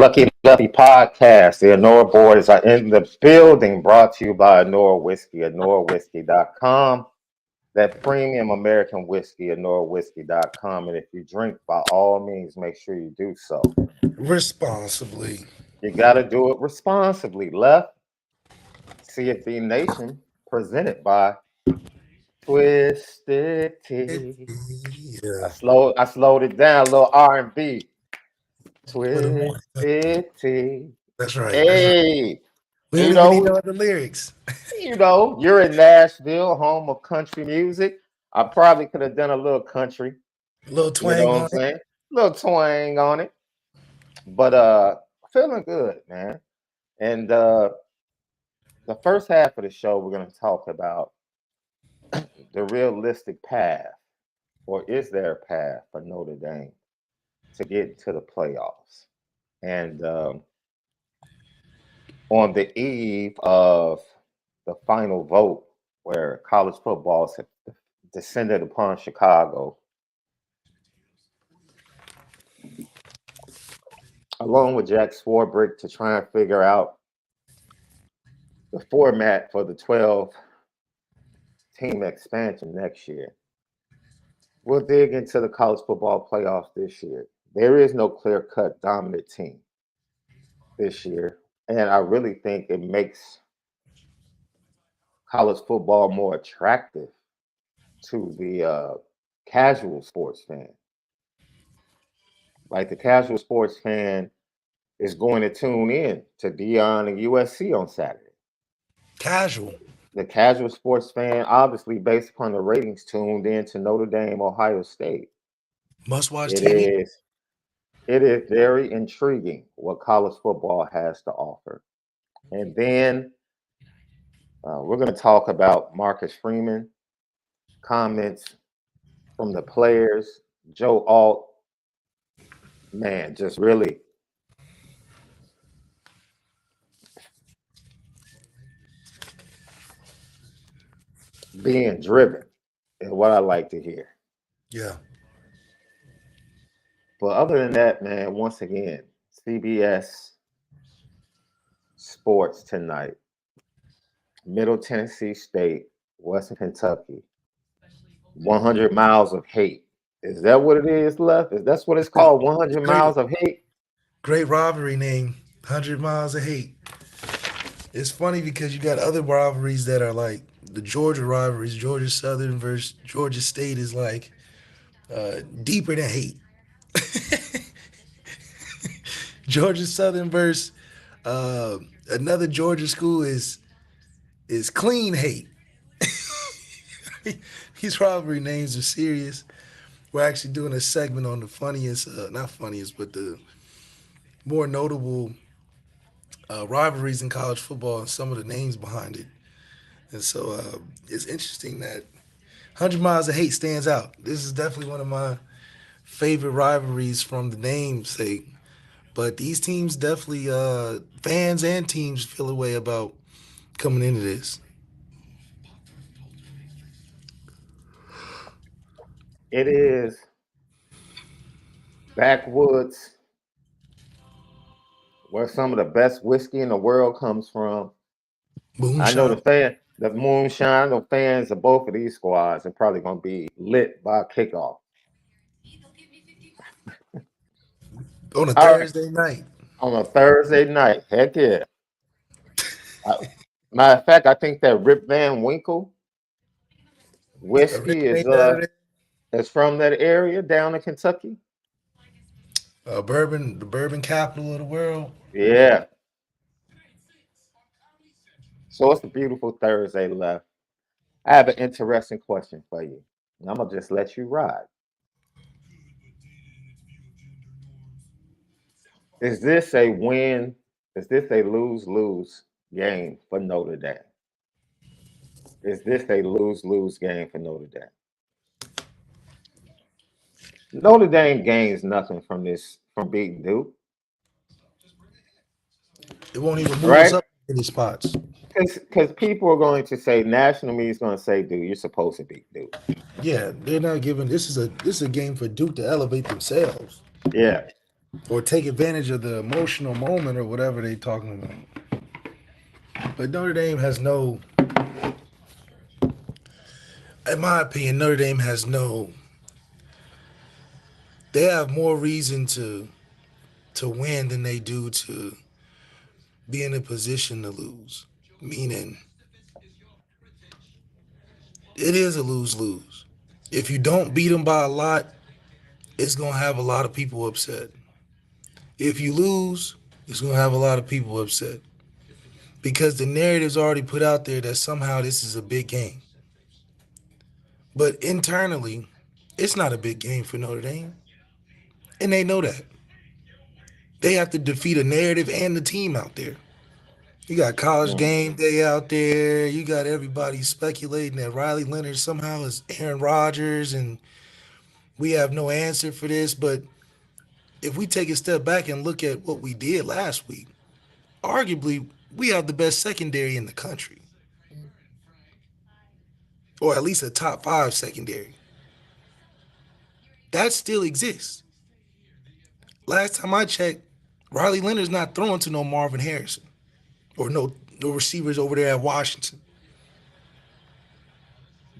Lucky Lefty podcast. The Onora boys are in the building, brought to you by Onora Whiskey, OnoraWhiskey.com. That premium American whiskey, OnoraWhiskey.com. And if you drink, by all means, make sure you do so responsibly. You got to do it responsibly. Left, CFB Nation, presented by Twisted Tea. Yeah. I slowed it down, a little R&B. Put 'em on. Twisted Tea. That's right. Hey, We you don't even need know, no other lyrics. you're in Nashville, home of country music. I probably could have done a little country. A little You know twang what I'm on it. saying? A little twang on it. But feeling good, man. And the first half of the show, we're gonna talk about the realistic path, or is there a path for Notre Dame to get to the playoffs? And on the eve of the final vote, where college football descended upon Chicago, along with Jack Swarbrick, to try and figure out the format for the 12-team expansion next year. We'll dig into the college football playoffs this year. There is no clear-cut dominant team this year, and I really think it makes college football more attractive to the casual sports fan. Like, the casual sports fan is going to tune in to Dion and USC on Saturday. Casual. The casual sports fan, obviously based upon the ratings, tuned in to Notre Dame, Ohio State. Must watch It TV. is very intriguing what college football has to offer. And then we're going to talk about Marcus Freeman, comments from the players, Joe Alt, man, just really being driven is what I like to hear. Yeah. But other than that, man, once again, CBS Sports tonight, Middle Tennessee State, Western Kentucky, 100 miles of hate. Is that what it is, Left? That's what it's called, 100 Great, miles of hate? great rivalry name. 100 Miles of Hate. It's funny because you got other rivalries that are like the Georgia rivalries. Georgia Southern versus Georgia State is like deeper than hate. Georgia Southern versus another Georgia school is clean hate. These rivalry names are serious. We're actually doing a segment on the funniest, not funniest, but the more notable rivalries in college football and some of the names behind it. And so it's interesting that 100 Miles of Hate stands out. This is definitely one of my favorite rivalries from the namesake. But these teams definitely, fans and teams feel a way about coming into this. It is backwoods where some of the best whiskey in the world comes from. I know Moonshine. the moonshine, the fans of both of these squads are probably going to be lit by kickoff. On a All right, Thursday night. on a Thursday night, heck yeah. Matter of fact, I think that Rip Van Winkle whiskey Originated out of is from that area down in Kentucky. there. Bourbon, the bourbon capital of the world. Yeah. So it's a beautiful Thursday left. I have an interesting question for you. And I'm gonna just let you ride. Is this a win? Is this a lose-lose game for Notre Dame? Is this a lose-lose game for Notre Dame? Notre Dame gains nothing from beating Duke, It won't even move us right? up in these spots. Because people are going to say, national media is going to say, dude, you're supposed to beat Duke. Yeah, they're not giving. This is a game for Duke to elevate themselves. Yeah. or take advantage of the emotional moment or whatever they talking about. But Notre Dame has no, in my opinion, Notre Dame has no. They have more reason to win than they do to be in a position to lose. Meaning, it is a lose-lose. If you don't beat them by a lot, it's gonna have a lot of people upset. If you lose, it's gonna have a lot of people upset because the narrative's already put out there that somehow this is a big game. But internally, it's not a big game for Notre Dame, and they know that. They have to defeat a narrative and the team out there. You got College Mm. Game Day out there. You got everybody speculating that Riley Leonard somehow is Aaron Rodgers, and we have no answer for this. But if we take a step back and look at what we did last week, arguably we have the best secondary in the country, or at least a top 5 secondary. That still exists. Last time I checked, Riley Leonard's not throwing to no Marvin Harrison or no receivers over there at Washington.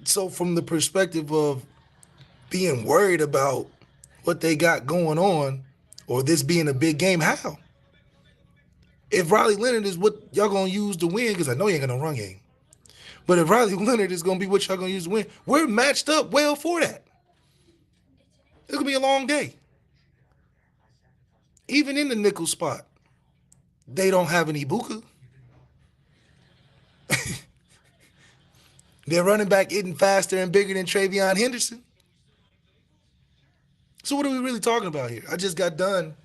So from the perspective of being worried about what they got going on or this being a big game, how? If Riley Leonard is what y'all gonna use to win, because I know you ain't got no run game, but if Riley Leonard is gonna be what y'all gonna use to win, we're matched up well for that. It's gonna be a long day. Even in the nickel spot, they don't have any Ibuka. Their running back isn't faster and bigger than Travion Henderson. So what are we really talking about here? I just got done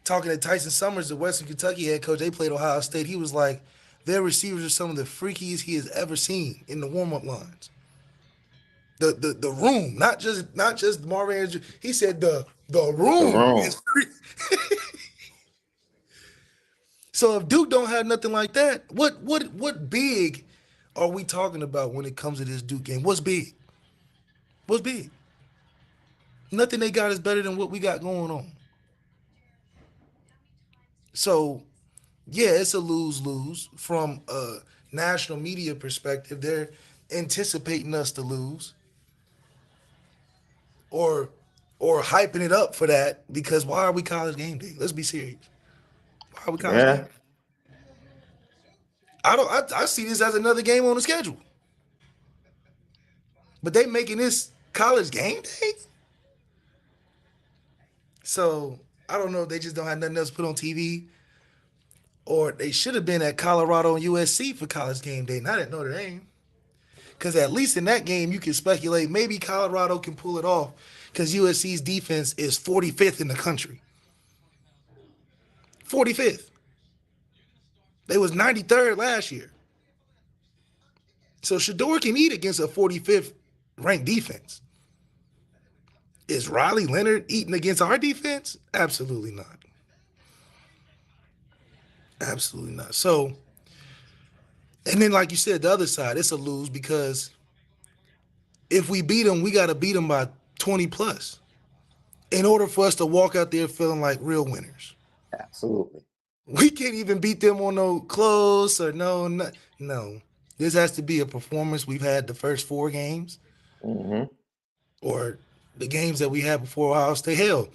talking to Tyson Summers, the Western Kentucky head coach. They played Ohio State. He was like, their receivers are some of the freakiest he has ever seen in the warm-up lines. The room, not just Marvin Harrison. He said the The room room. is freaky. So if Duke don't have nothing like that, what big are we talking about when it comes to this Duke game? What's big? What's big? Nothing they got is better than what we got going on. So, yeah, it's a lose-lose from a national media perspective. They're anticipating us to lose or hyping it up for that because why are we College Game Day? Let's be serious. Why are we College Game Yeah. Day? I see this as another game on the schedule. But they making this College Game Day? So, I don't know if they just don't have nothing else to put on TV. Or they should have been at Colorado and USC for College Game Day, not at Notre Dame. Because at least in that game, you can speculate maybe Colorado can pull it off because USC's defense is 45th in the country. 45th. They was 93rd last year. So Shador can eat against a 45th ranked defense. Is Riley Leonard eating against our defense? Absolutely not. Absolutely not. So, and then like you said, the other side, it's a lose because if we beat them, we got to beat them by 20 plus in order for us to walk out there feeling like real winners. Absolutely. We can't even beat them on no close or no. This has to be a performance we've had the first 4 games Mm-hmm. or the games that we had before Ohio State. Hell,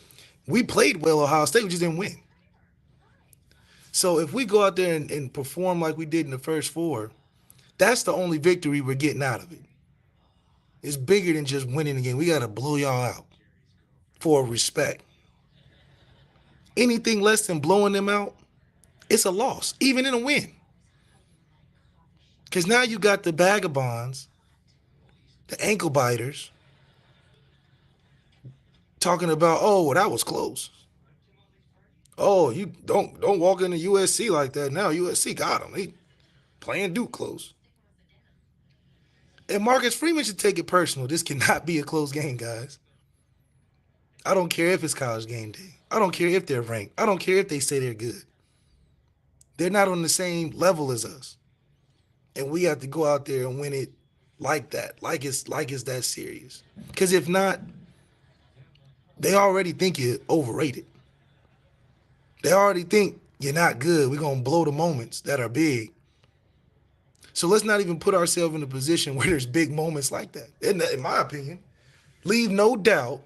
we played well Ohio State, we just didn't win. So if we go out there and perform like we did in the first 4, that's the only victory we're getting out of it. It's bigger than just winning the game. We got to blow y'all out for respect. Anything less than blowing them out, it's a loss, even in a win. Because now you got the vagabonds, the ankle biters, talking about, oh, that was close. Oh, you don't walk into USC like that now. USC got him. He playing Duke close. And Marcus Freeman should take it personal. This cannot be a close game, guys. I don't care if it's College Game Day. I don't care if they're ranked. I don't care if they say they're good. They're not on the same level as us. And we have to go out there and win it like that, like it's that serious. Because if not, They already think you're overrated. They already think you're not good. We're going to blow the moments that are big. So let's not even put ourselves in a position where there's big moments like that. In my opinion, leave no doubt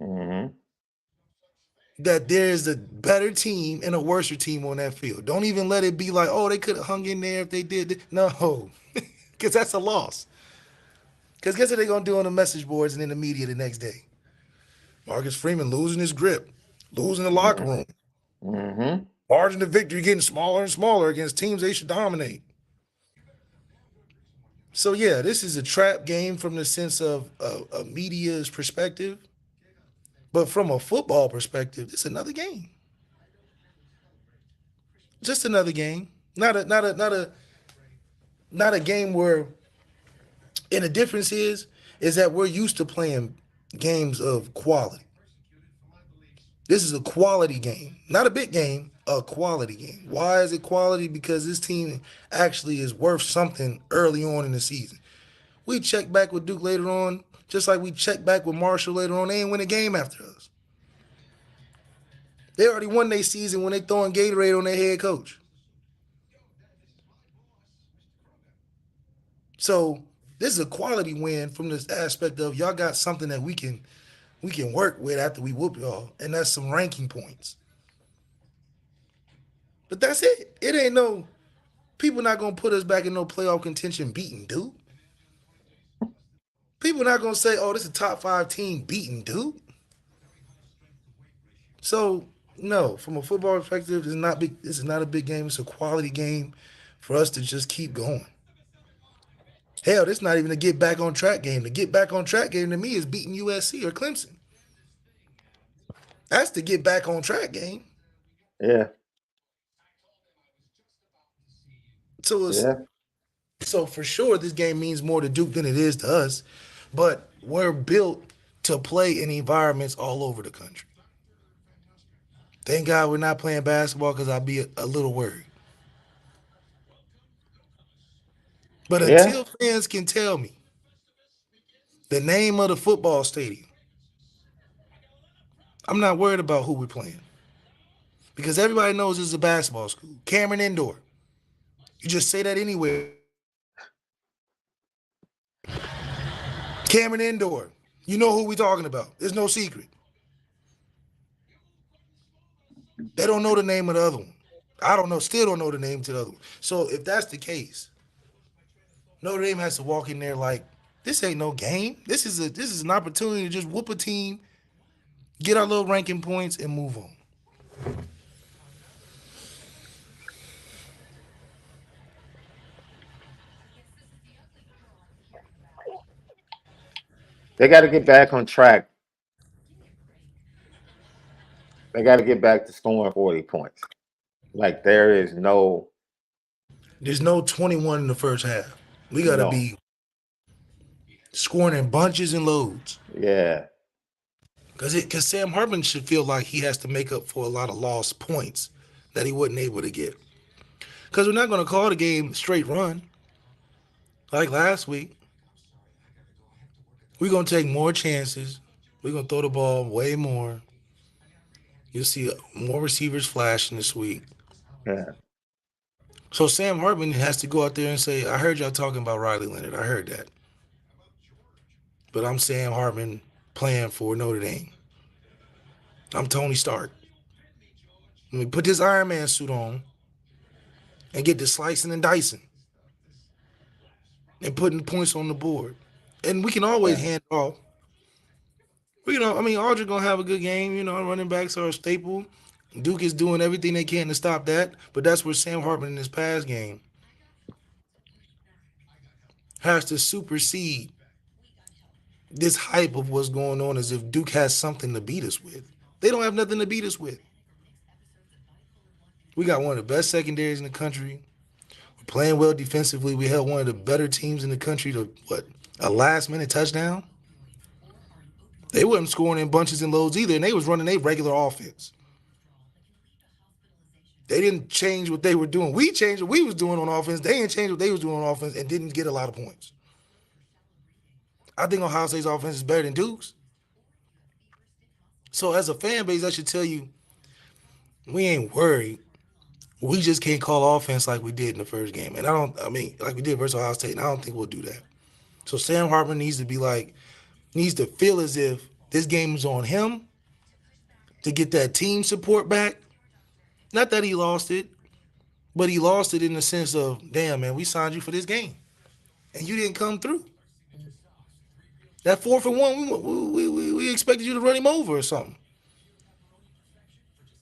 Mm-hmm. that there's a better team and a worser team on that field. Don't even let it be like, oh, they could have hung in there if they did. No, because that's a loss. Because guess what they're going to do on the message boards and in the media the next day? Marcus Freeman losing his grip, losing the locker room, Mm-hmm. margin of victory getting smaller and smaller against teams they should dominate. So yeah, this is a trap game from the sense of a media's perspective, but from a football perspective, it's another game. Just another game. Not a game where. And the difference is that we're used to playing games of quality. This is a quality game, not a big game, a quality game. Why is it quality? Because this team actually is worth something early on in the season. We check back with Duke later on, just like we check back with Marshall later on. They ain't win a game after us. They already won their season when they throwing Gatorade on their head coach. So this is a quality win from this aspect of y'all got something that we can work with after we whoop y'all, and that's some ranking points. But that's it. It ain't no people not gonna put us back in no playoff contention beating Duke. People not gonna say, "Oh, this is a top 5 team beating Duke." So no, from a football perspective, it's not big. This is not a big game. It's a quality game for us to just keep going. Hell, this not even a get back on track game. The get back on track game to me is beating USC or Clemson. That's the get back on track game. Yeah. So it's Yeah. so for sure this game means more to Duke than it is to us. But we're built to play in environments all over the country. Thank God we're not playing basketball because I'd be a little worried. But Yeah. until fans can tell me the name of the football stadium, I'm not worried about who we're playing. Because everybody knows this is a basketball school. Cameron Indoor. You just say that anywhere. Cameron Indoor. You know who we're talking about. There's no secret. They don't know the name of the other one. I don't know, still don't know the name to the other one. So if that's the case, Notre Dame has to walk in there like, this ain't no game. This is an opportunity to just whoop a team, get our little ranking points, and move on. They got to get back on track. They got to get back to scoring 40 points. Like There's no 21 in the first half. We got to no. be scoring in bunches and loads. Yeah. Because Sam Hartman should feel like he has to make up for a lot of lost points that he wasn't able to get. Because we're not going to call the game straight run like last week. We're going to take more chances. We're going to throw the ball way more. You'll see more receivers flashing this week. Yeah. So Sam Hartman has to go out there and say, I heard y'all talking about Riley Leonard. I heard that. But I'm Sam Hartman playing for Notre Dame. I'm Tony Stark. Let me put this Iron Man suit on and get to slicing and dicing and putting points on the board. And we can always Yeah. hand off. Aldridge going to have a good game. Running backs are a staple. Duke is doing everything they can to stop that. But that's where Sam Hartman in his pass game has to supersede this hype of what's going on as if Duke has something to beat us with. They don't have nothing to beat us with. We got one of the best secondaries in the country. We're playing well defensively. We held one of the better teams in the country to, a last-minute touchdown? They wasn't scoring in bunches and loads either, and they was running a regular offense. They didn't change what they were doing. We changed what we was doing on offense. They didn't change what they was doing on offense and didn't get a lot of points. I think Ohio State's offense is better than Duke's. So as a fan base, I should tell you, we ain't worried. We just can't call offense like we did in the first game. And like we did versus Ohio State, and I don't think we'll do that. So Sam Hartman needs to feel as if this game is on him to get that team support back. Not that he lost it, but he lost it in the sense of, damn, man, we signed you for this game, and you didn't come through. That 4th and 1, we expected you to run him over or something.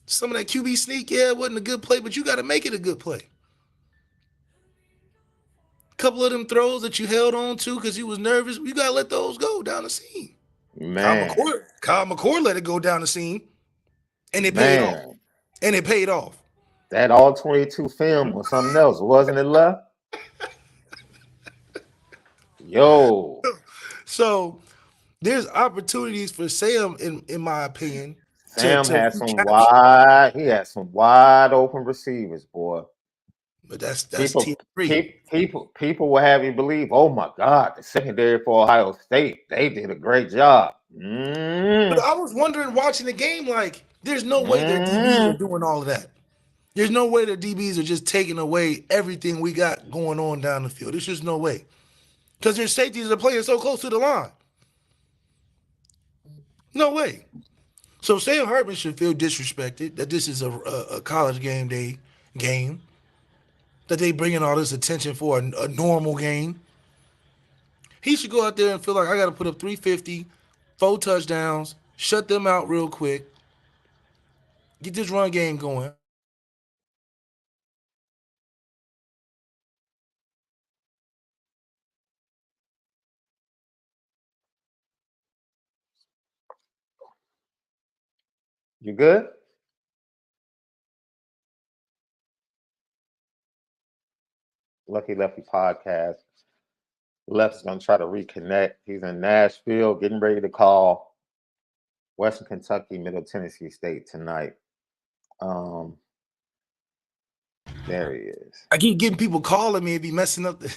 Some of that QB sneak, yeah, it wasn't a good play, but you got to make it a good play. A couple of them throws that you held on to because you was nervous, you got to let those go down the seam. Man. Kyle McCord let it go down the seam, and it paid off. And it paid off. That all 22 film or something else, wasn't it, left? Yo. So there's opportunities for Sam, in my opinion. Sam had some wide open receivers, boy. But that's people will have you believe, oh my God, the secondary for Ohio State, they did a great job. But I was wondering watching the game, like, there's no way their DBs are doing all of that. There's no way their DBs are just taking away everything we got going on down the field. There's just no way. Because their safeties are playing so close to the line. No way. So Sam Hartman should feel disrespected that this is a college game day game, that they bringing all this attention for a normal game. He should go out there and feel like, I got to put up 350, 4 touchdowns, shut them out real quick, get this run game going. You good? Lucky Lefty podcast. Left's gonna try to reconnect. He's in Nashville, getting ready to call Western Kentucky, Middle Tennessee State tonight. There he is. I keep getting people calling me and be messing up the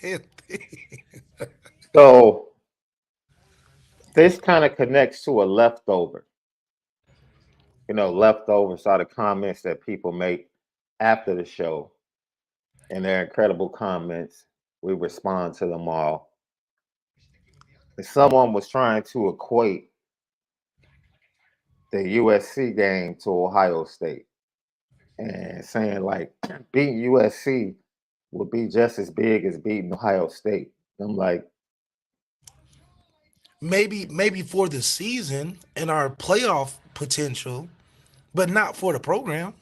damn thing. So this kind of connects to a leftover. Leftovers are the comments that people make after the show. And they're incredible comments. We respond to them all. And someone was trying to equate the USC game to Ohio State and saying, like, beating USC would be just as big as beating Ohio State. I'm like, maybe for the season and our playoff potential, but not for the program.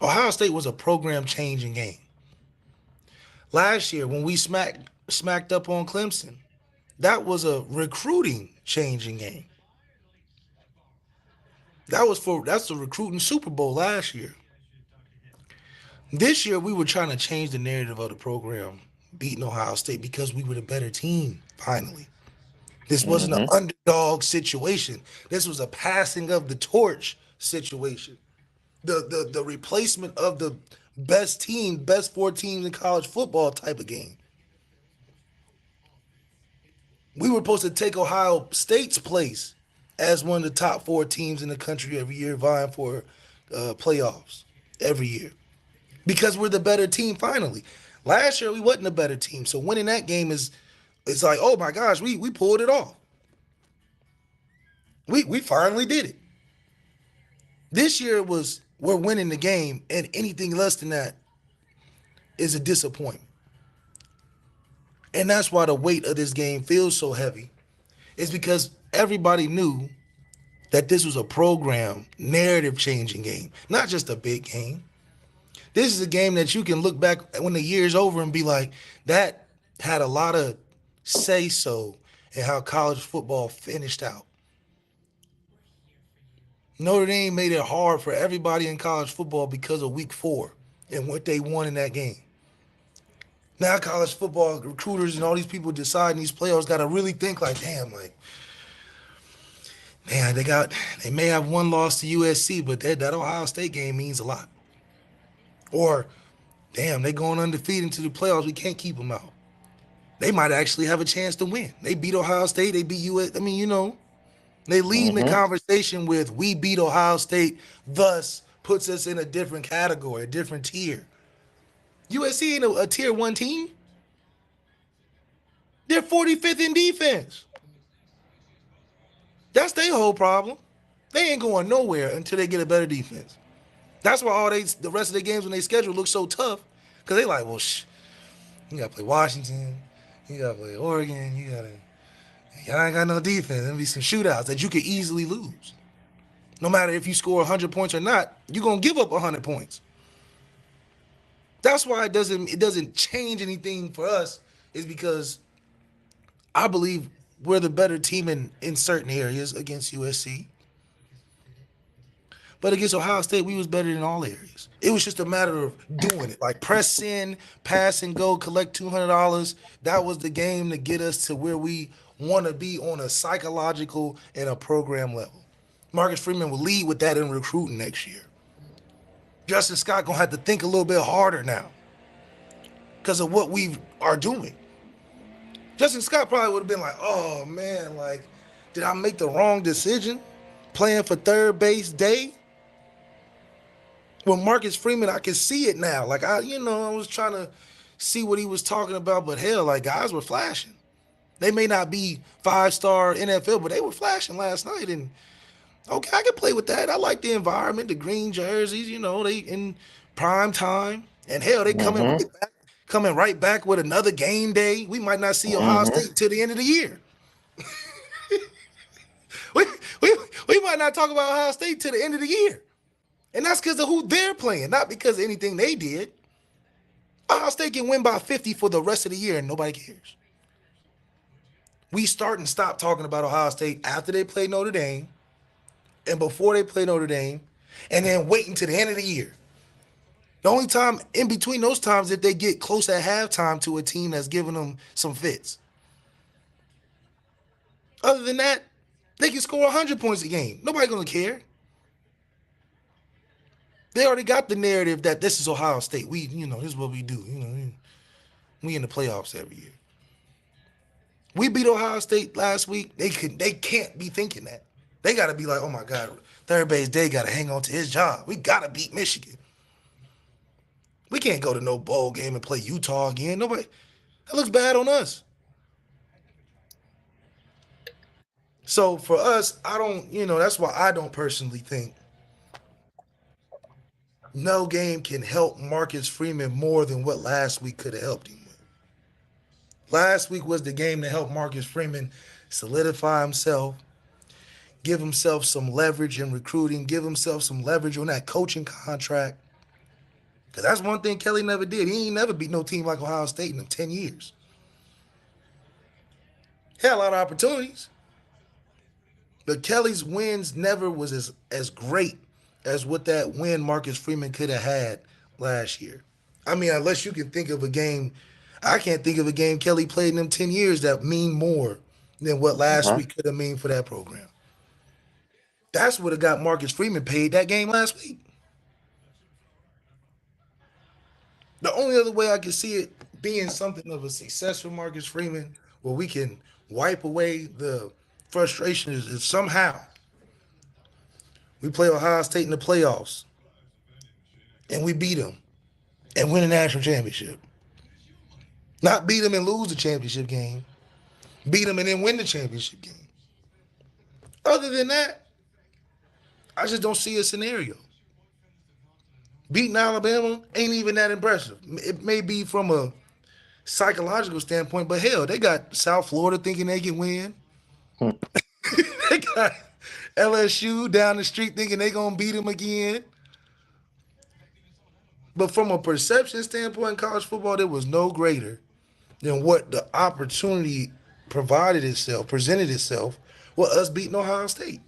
Ohio State was a program-changing game. Last year, when we smacked up on Clemson, that was a recruiting-changing game. That's the recruiting Super Bowl last year. This year, we were trying to change the narrative of the program, beating Ohio State because we were the better team, finally. This wasn't an underdog situation. This was a passing of the torch situation. The replacement of the best 4 teams in college football type of game. We were supposed to take Ohio State's place as one of the top 4 teams in the country every year, vying for playoffs every year. Because we're the better team finally. Last year, we wasn't a better team. So winning that game it's like, oh my gosh, we pulled it off. We finally did it. This year we're winning the game, and anything less than that is a disappointment. And that's why the weight of this game feels so heavy. It's because everybody knew that this was a program, narrative-changing game, not just a big game. This is a game that you can look back when the year's over and be like, that had a lot of say-so in how college football finished out. Notre Dame made it hard for everybody in college football because of week 4 and what they won in that game. Now college football recruiters and all these people deciding these playoffs got to really think like, damn, like, man, they may have one loss to USC, but that Ohio State game means a lot. Or, damn, they going undefeated into the playoffs. We can't keep them out. They might actually have a chance to win. They beat Ohio State. They beat US. I mean, They lead the Mm-hmm. conversation with "we beat Ohio State," thus puts us in a different category, a different tier. USC ain't a tier one team. They're 45th in defense. That's their whole problem. They ain't going nowhere until they get a better defense. That's why the rest of the games when they schedule look so tough, because they like, well, you gotta play Washington, you gotta play Oregon, y'all ain't got no defense. There'll be some shootouts that you could easily lose. No matter if you score 100 points or not, you're gonna give up 100 points. That's why it doesn't change anything for us, is because I believe we're the better team in certain areas against USC. But against Ohio State, we was better in all areas. It was just a matter of doing it. Like press in, pass and go, collect $200. That was the game to get us to where we want to be on a psychological and a program level. Marcus Freeman will lead with that in recruiting next year. Justin Scott gonna have to think a little bit harder now because of what we are doing. Justin Scott probably would have been like, oh man, like, did I make the wrong decision playing for third base day? Well, Marcus Freeman, I can see it now. Like, I was trying to see what he was talking about, but hell, like, guys were flashing. They may not be 5-star NFL, but they were flashing last night. And okay, I can play with that. I like the environment, the green jerseys, they in prime time. And hell, they Mm-hmm. coming right back with another game day. We might not see Ohio Mm-hmm. State till the end of the year. we, we, we might not talk about Ohio State till the end of the year. And that's because of who they're playing, not because of anything they did. Ohio State can win by 50 for the rest of the year and nobody cares. We start and stop talking about Ohio State after they play Notre Dame and before they play Notre Dame, and then wait until the end of the year. The only time in between those times if they get close at halftime to a team that's giving them some fits. Other than that, they can score 100 points a game. Nobody gonna care. They already got the narrative that this is Ohio State. This is what we do. We in the playoffs every year. We beat Ohio State last week. They can't be thinking that. They got to be like, oh my God, third base day got to hang on to his job. We got to beat Michigan. We can't go to no bowl game and play Utah again. Nobody. That looks bad on us. So for us, I don't. That's why I don't personally think no game can help Marcus Freeman more than what last week could have helped him with. Last week was the game to help Marcus Freeman solidify himself, give himself some leverage in recruiting, give himself some leverage on that coaching contract. Because that's one thing Kelly never did. He ain't never beat no team like Ohio State in 10 years. He had a lot of opportunities. But Kelly's wins never was as great as what that win Marcus Freeman could have had last year. I mean, unless you can think of a game, I can't think of a game Kelly played in them 10 years that mean more than what last Uh-huh. week could have mean for that program. That's what have got Marcus Freeman paid that game last week. The only other way I can see it being something of a success for Marcus Freeman, where we can wipe away the frustration, is if somehow we play Ohio State in the playoffs and we beat them and win a national championship. Not beat them and lose the championship game, beat them and then win the championship game. Other than that, I just don't see a scenario. Beating Alabama ain't even that impressive. It may be from a psychological standpoint, but hell, they got South Florida thinking they can win. They got LSU down the street thinking they gonna beat them again. But from a perception standpoint in college football, there was no greater than what the opportunity presented itself with us beating Ohio State.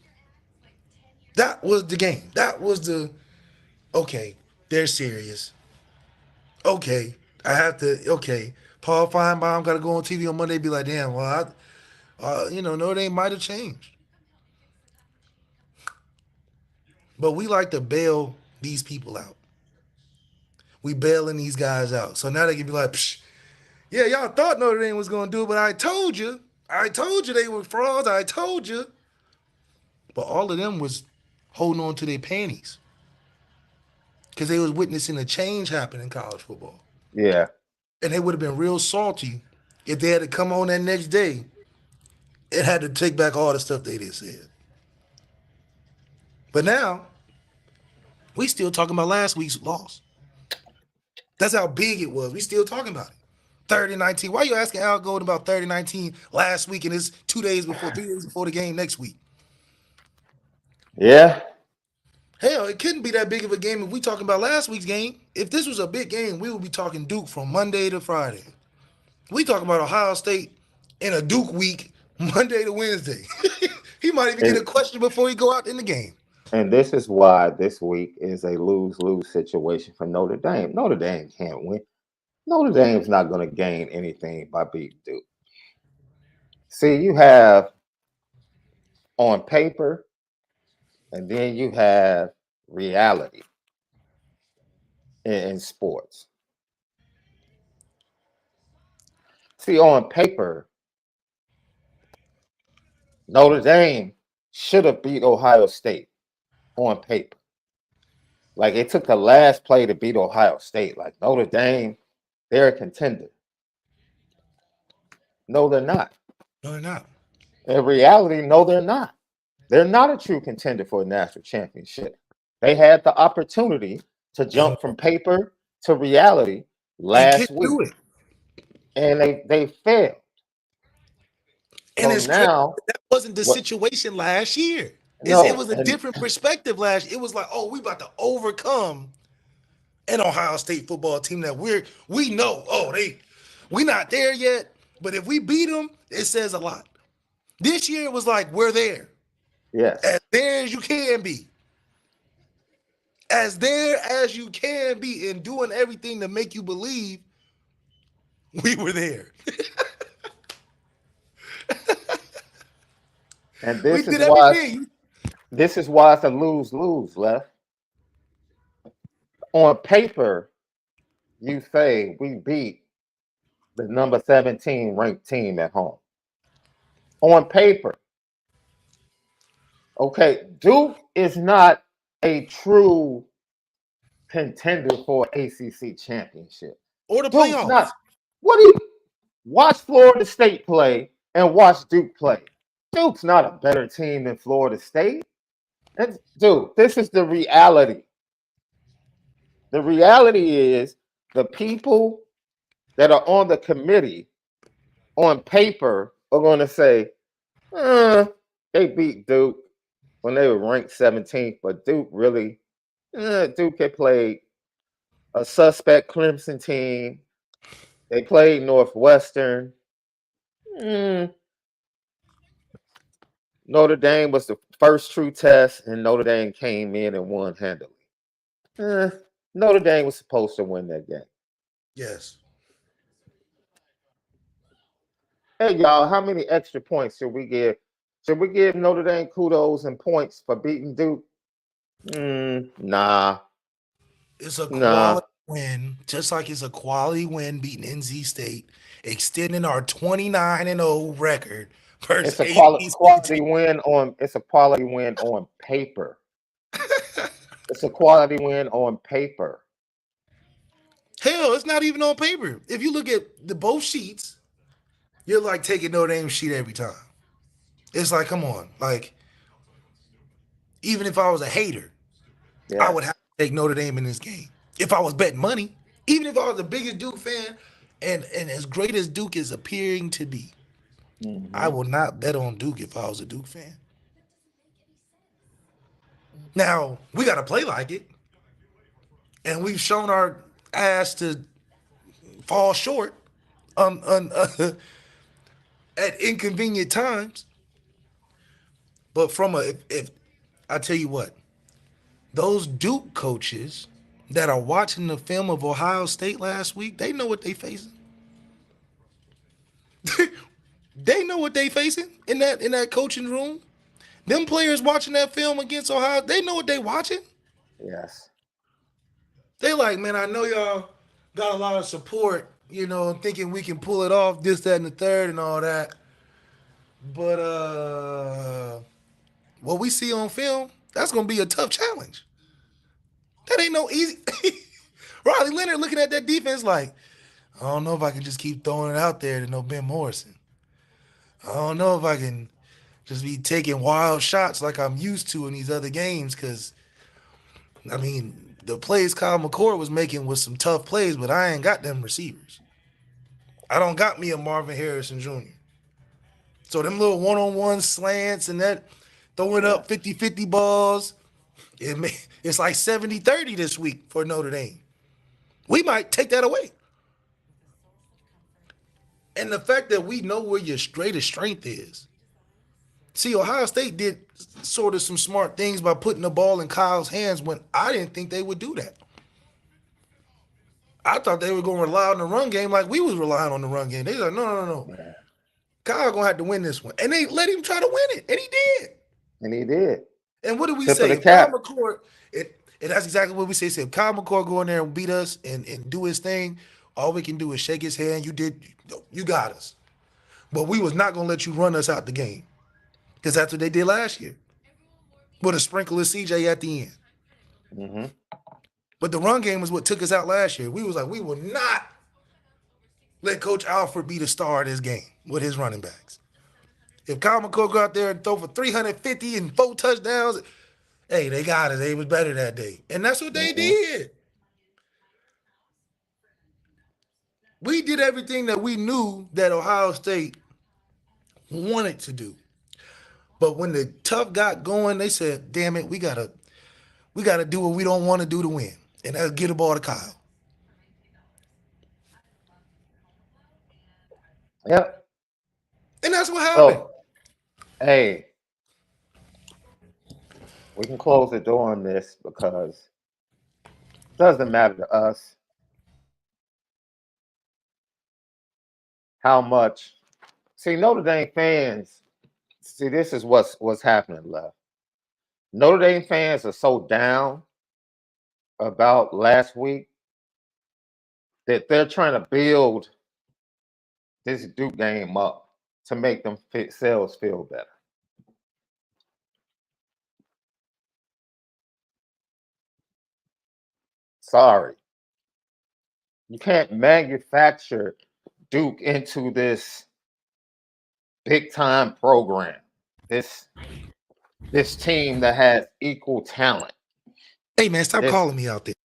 That was the game. That was okay, they're serious. Okay, Paul Feinbaum got to go on TV on Monday and be like, damn, well, Notre Dame might have changed. But we like to bail these people out. We bailing these guys out. So now they can be like, psh, yeah, y'all thought Notre Dame was going to do it, but I told you they were frauds. I told you. but all of them was holding on to their panties because they was witnessing a change happen in college football, Yeah. and they would have been real salty if they had to come on that next day and had to take back all the stuff they did said. But now we still talking about last week's loss. That's how big it was. We still talking about it. 30-19. Why are you asking Al Golden about 30-19 last week and it's 2 days before, 3 days before the game next week? Yeah. Hell, it couldn't be that big of a game if we talking about last week's game. If this was a big game, we would be talking Duke from Monday to Friday. We talking about Ohio State in a Duke week, Monday to Wednesday. He might even get a And question before he go out in the game. and this is why this week is a lose-lose situation for Notre Dame. Notre Dame can't win. Notre Dame's not going to gain anything by beating Duke. See, you have on paper, and then you have reality in sports. See, on paper, Notre Dame should have beat Ohio State on paper. Like it took the last play to beat Ohio State. Like Notre Dame, they're a contender. No, they're not. No, they're not. In reality, no, they're not. They're not a true contender for a national championship. They had the opportunity to And, jump from paper to reality and last couldn't week, do it. and they failed. And So it's crazy. now, That wasn't the what? situation last year. It No, was a and different perspective last year. It was like, oh, we about to overcome an Ohio State football team that we know, oh, we not there yet, but if we beat them, it says a lot. This year it was like we're yes, there as you can be, as there as you can be, and doing everything to make you believe we were there. and We this is did why everything. it's a lose-lose. Left on paper, you say we beat the number 17 ranked team at home. On paper, okay, Duke is not a true contender for ACC championship. Or the Duke's playoffs. not. What do you watch Florida State play and watch Duke play? Duke's not a better team than Florida State. Dude, this is the reality. The reality is the people that are on the committee on paper are going to say, they beat Duke when they were ranked 17th, but Duke really, Duke had played a suspect Clemson team. They played Northwestern. Mm, Notre Dame was the first true test, and Notre Dame came in and won handily. Eh, Notre Dame was supposed to win that game. Yes. Hey, y'all, how many extra points should we give? Should we give Notre Dame kudos and points for beating Duke? Nah, It's a nah. quality win, just like it's a quality win beating NC State, extending our 29-0 record versus It's a ACC team. quality win on. It's a quality win on paper. It's a quality win on paper. Hell, it's not even on paper. If you look at the both sheets, you're like taking Notre Dame sheet every time. It's like, come on. Like, even if I was a hater, I would Yes. have to take Notre Dame in this game. If I was betting money, even if I was the biggest Duke fan, and as great as Duke is appearing to be, I Hmm. will not bet on Duke if I was a Duke fan. Now, we got to play like it, and we've shown our ass to fall short at inconvenient times. But if I tell you what, those Duke coaches that are watching the film of Ohio State last week, they know what they facing. They know what they facing in that coaching room. Them players watching that film against Ohio, they know what they watching. Yes. They like, man, I know y'all got a lot of support, thinking we can pull it off, this, that, and the third, and all that. But what we see on film, that's going to be a tough challenge. That ain't no easy. Riley Leonard looking at that defense like, I don't know if I can just keep throwing it out there to no Ben Morrison. I don't know if I can just be taking wild shots like I'm used to in these other games because, I mean, the plays Kyle McCord was making was some tough plays, but I ain't got them receivers. I don't got me a Marvin Harrison Jr. So them little one-on-one slants and that throwing up 50-50 balls, it's like 70-30 this week for Notre Dame. We might take that away. And the fact that we know where your greatest strength is. See, Ohio State did sort of some smart things by putting the ball in Kyle's hands when I didn't think they would do that. I thought they were going to rely on the run game like we was relying on the run game. They was like, no. Yeah. Kyle going to have to win this one. And they let him try to win it. And he did. And he did. And what did we Tip of say? the If Kyle cap. McCord, and that's exactly what we say. If Kyle McCord go in there and beat us and do his thing, all we can do is shake his hand. You got us. But we was not going to let you run us out the game. Because that's what they did last year. With a sprinkle of CJ at the end. Mm-hmm. But the run game was what took us out last year. We was like, we will not let Coach Alford be the star of this game with his running backs. If Kyle McCord go out there and throw for 350 and 4 touchdowns, hey, they got it. They was better that day. And that's what they did. We did everything that we knew that Ohio State wanted to do. But when the tough got going, they said, damn it, we gotta do what we don't want to do to win. And that's get the ball to Kyle. Yep. And that's what happened. So, hey, we can close the door on this because it doesn't matter to us how much. See, Notre Dame fans, this is what's happening, left. Notre Dame fans are so down about last week that they're trying to build this Duke game up to make themselves feel better. Sorry. You can't manufacture Duke into this big time program. This team that has equal talent. Hey man, stop calling me out there.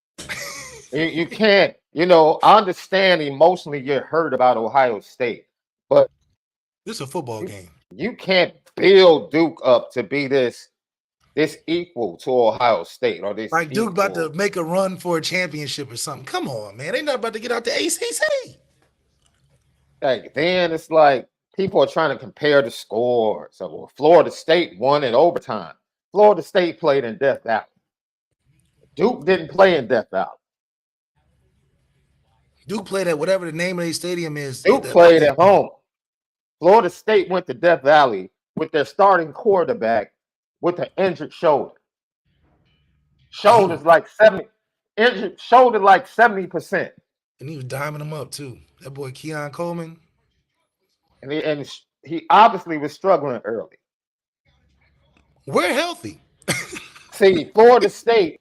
You can't, I understand emotionally you're hurt about Ohio State, but this is a football game. You can't build Duke up to be this equal to Ohio State or this like Duke about to make a run for a championship or something. Come on, man. They not about to get out the ACC. Like then it's like people are trying to compare the scores. So Florida State won in overtime. Florida State played in Death Valley. Duke didn't play in Death Valley. Duke played at whatever the name of the stadium is. Duke played at home. Florida State went to Death Valley with their starting quarterback with an injured shoulder. Shoulder's like 70, injured shoulder like 70%. And he was diming them up too. That boy Keon Coleman. And he obviously was struggling early. We're healthy. See, Florida State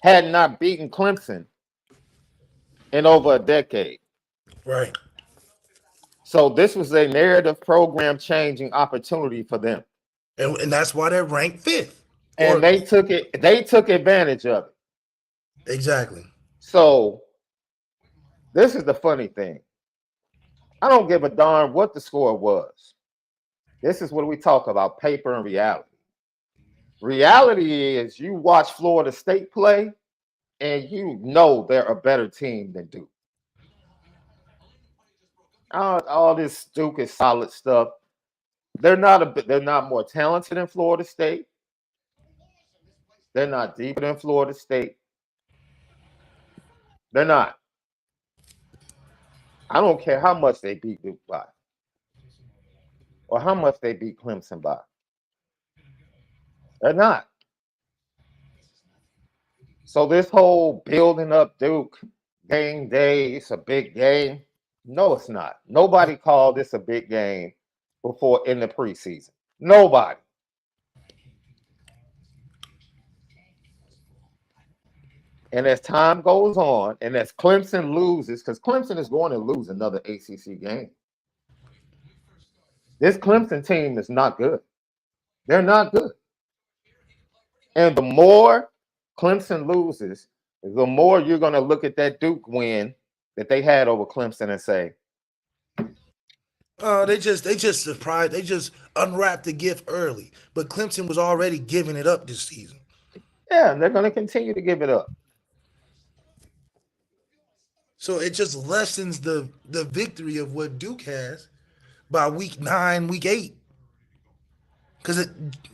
had not beaten Clemson in over a decade. Right. So this was a narrative program changing opportunity for them. And that's why they're ranked 5th. And they took advantage of it. Exactly. So this is the funny thing. I don't give a darn what the score was. This is what we talk about, paper and reality. Reality is you watch Florida State play and you know they're a better team than Duke. All this Duke is solid stuff. They're not more talented than Florida State. They're not deeper than Florida State. They're not. I don't care how much they beat Duke by or how much they beat Clemson by. They're not. So this whole building up Duke game day, it's a big game. No, it's not. Nobody called this a big game before in the preseason. Nobody. And as time goes on, and as Clemson loses, because Clemson is going to lose another ACC game. This Clemson team is not good. They're not good. And the more Clemson loses, the more you're going to look at that Duke win that they had over Clemson and say, they just surprised. They just unwrapped the gift early. But Clemson was already giving it up this season. yeah, they're going to continue to give it up. So it just lessens the victory of what Duke has by week 9, week 8. Because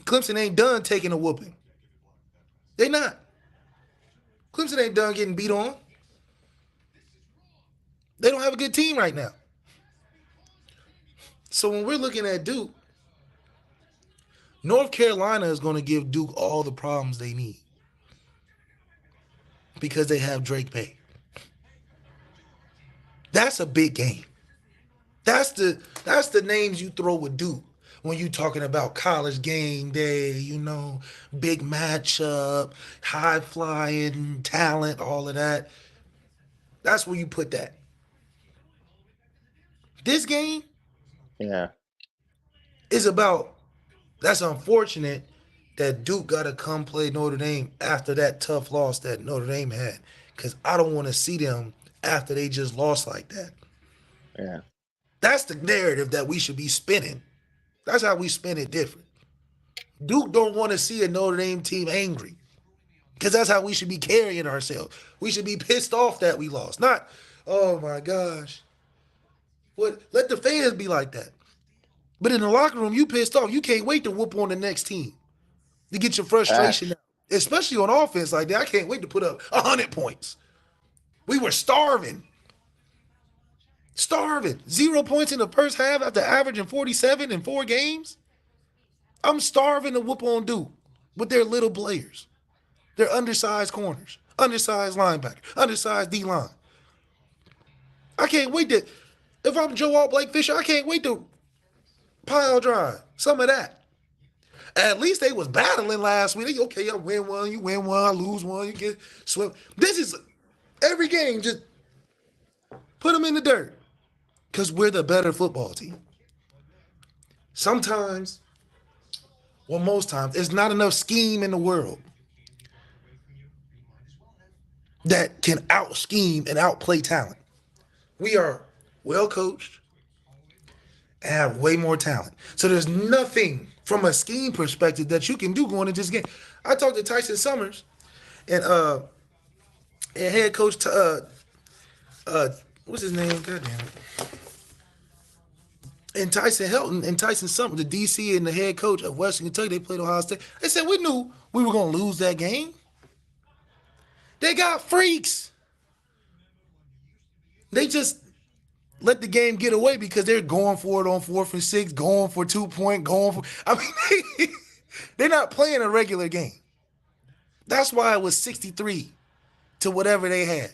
Clemson ain't done taking a whooping. They not. Clemson ain't done getting beat on. They don't have a good team right now. So when we're looking at Duke, North Carolina is going to give Duke all the problems they need because they have Drake Bay. That's a big game. That's the names you throw with Duke when you're talking about college game day, big matchup, high flying talent, all of that. That's where you put that. This game is about, that's unfortunate that Duke got to come play Notre Dame after that tough loss that Notre Dame had, because I don't want to see them after they just lost like that. Yeah. That's the narrative that we should be spinning. That's how we spin it different. Duke don't want to see a Notre Dame team angry, because that's how we should be carrying ourselves. We should be pissed off that we lost. Not, oh my gosh. Let the fans be like that. But in the locker room, you pissed off. You can't wait to whoop on the next team to get your frustration out. Especially on offense like that. I can't wait to put up 100 points. We were starving. 0 points in the first half after averaging 47 in 4 games. I'm starving to whoop on Duke with their little players. Their undersized corners, undersized linebacker, undersized D-line. I can't wait to, if I'm Joe Alt Blake Fisher, I can't wait to pile drive some of that. At least they was battling last week. Okay, I win one, you win one, I lose one, you get swept. This is every game, just put them in the dirt, because we're the better football team. Sometimes, well, most times, there's not enough scheme in the world that can out-scheme and outplay talent. We are well coached and have way more talent. So there's nothing from a scheme perspective that you can do going into this game. I talked to Tyson Summers and head coach, what's his name? God damn it. And Tyson Helton and Tyson Summers, the DC and the head coach of Western Kentucky, they played Ohio State. They said, we knew we were going to lose that game. They got freaks. They just let the game get away because they're going for it on 4th and 6, going for 2 point, they're not playing a regular game. That's why it was 63 to whatever they had.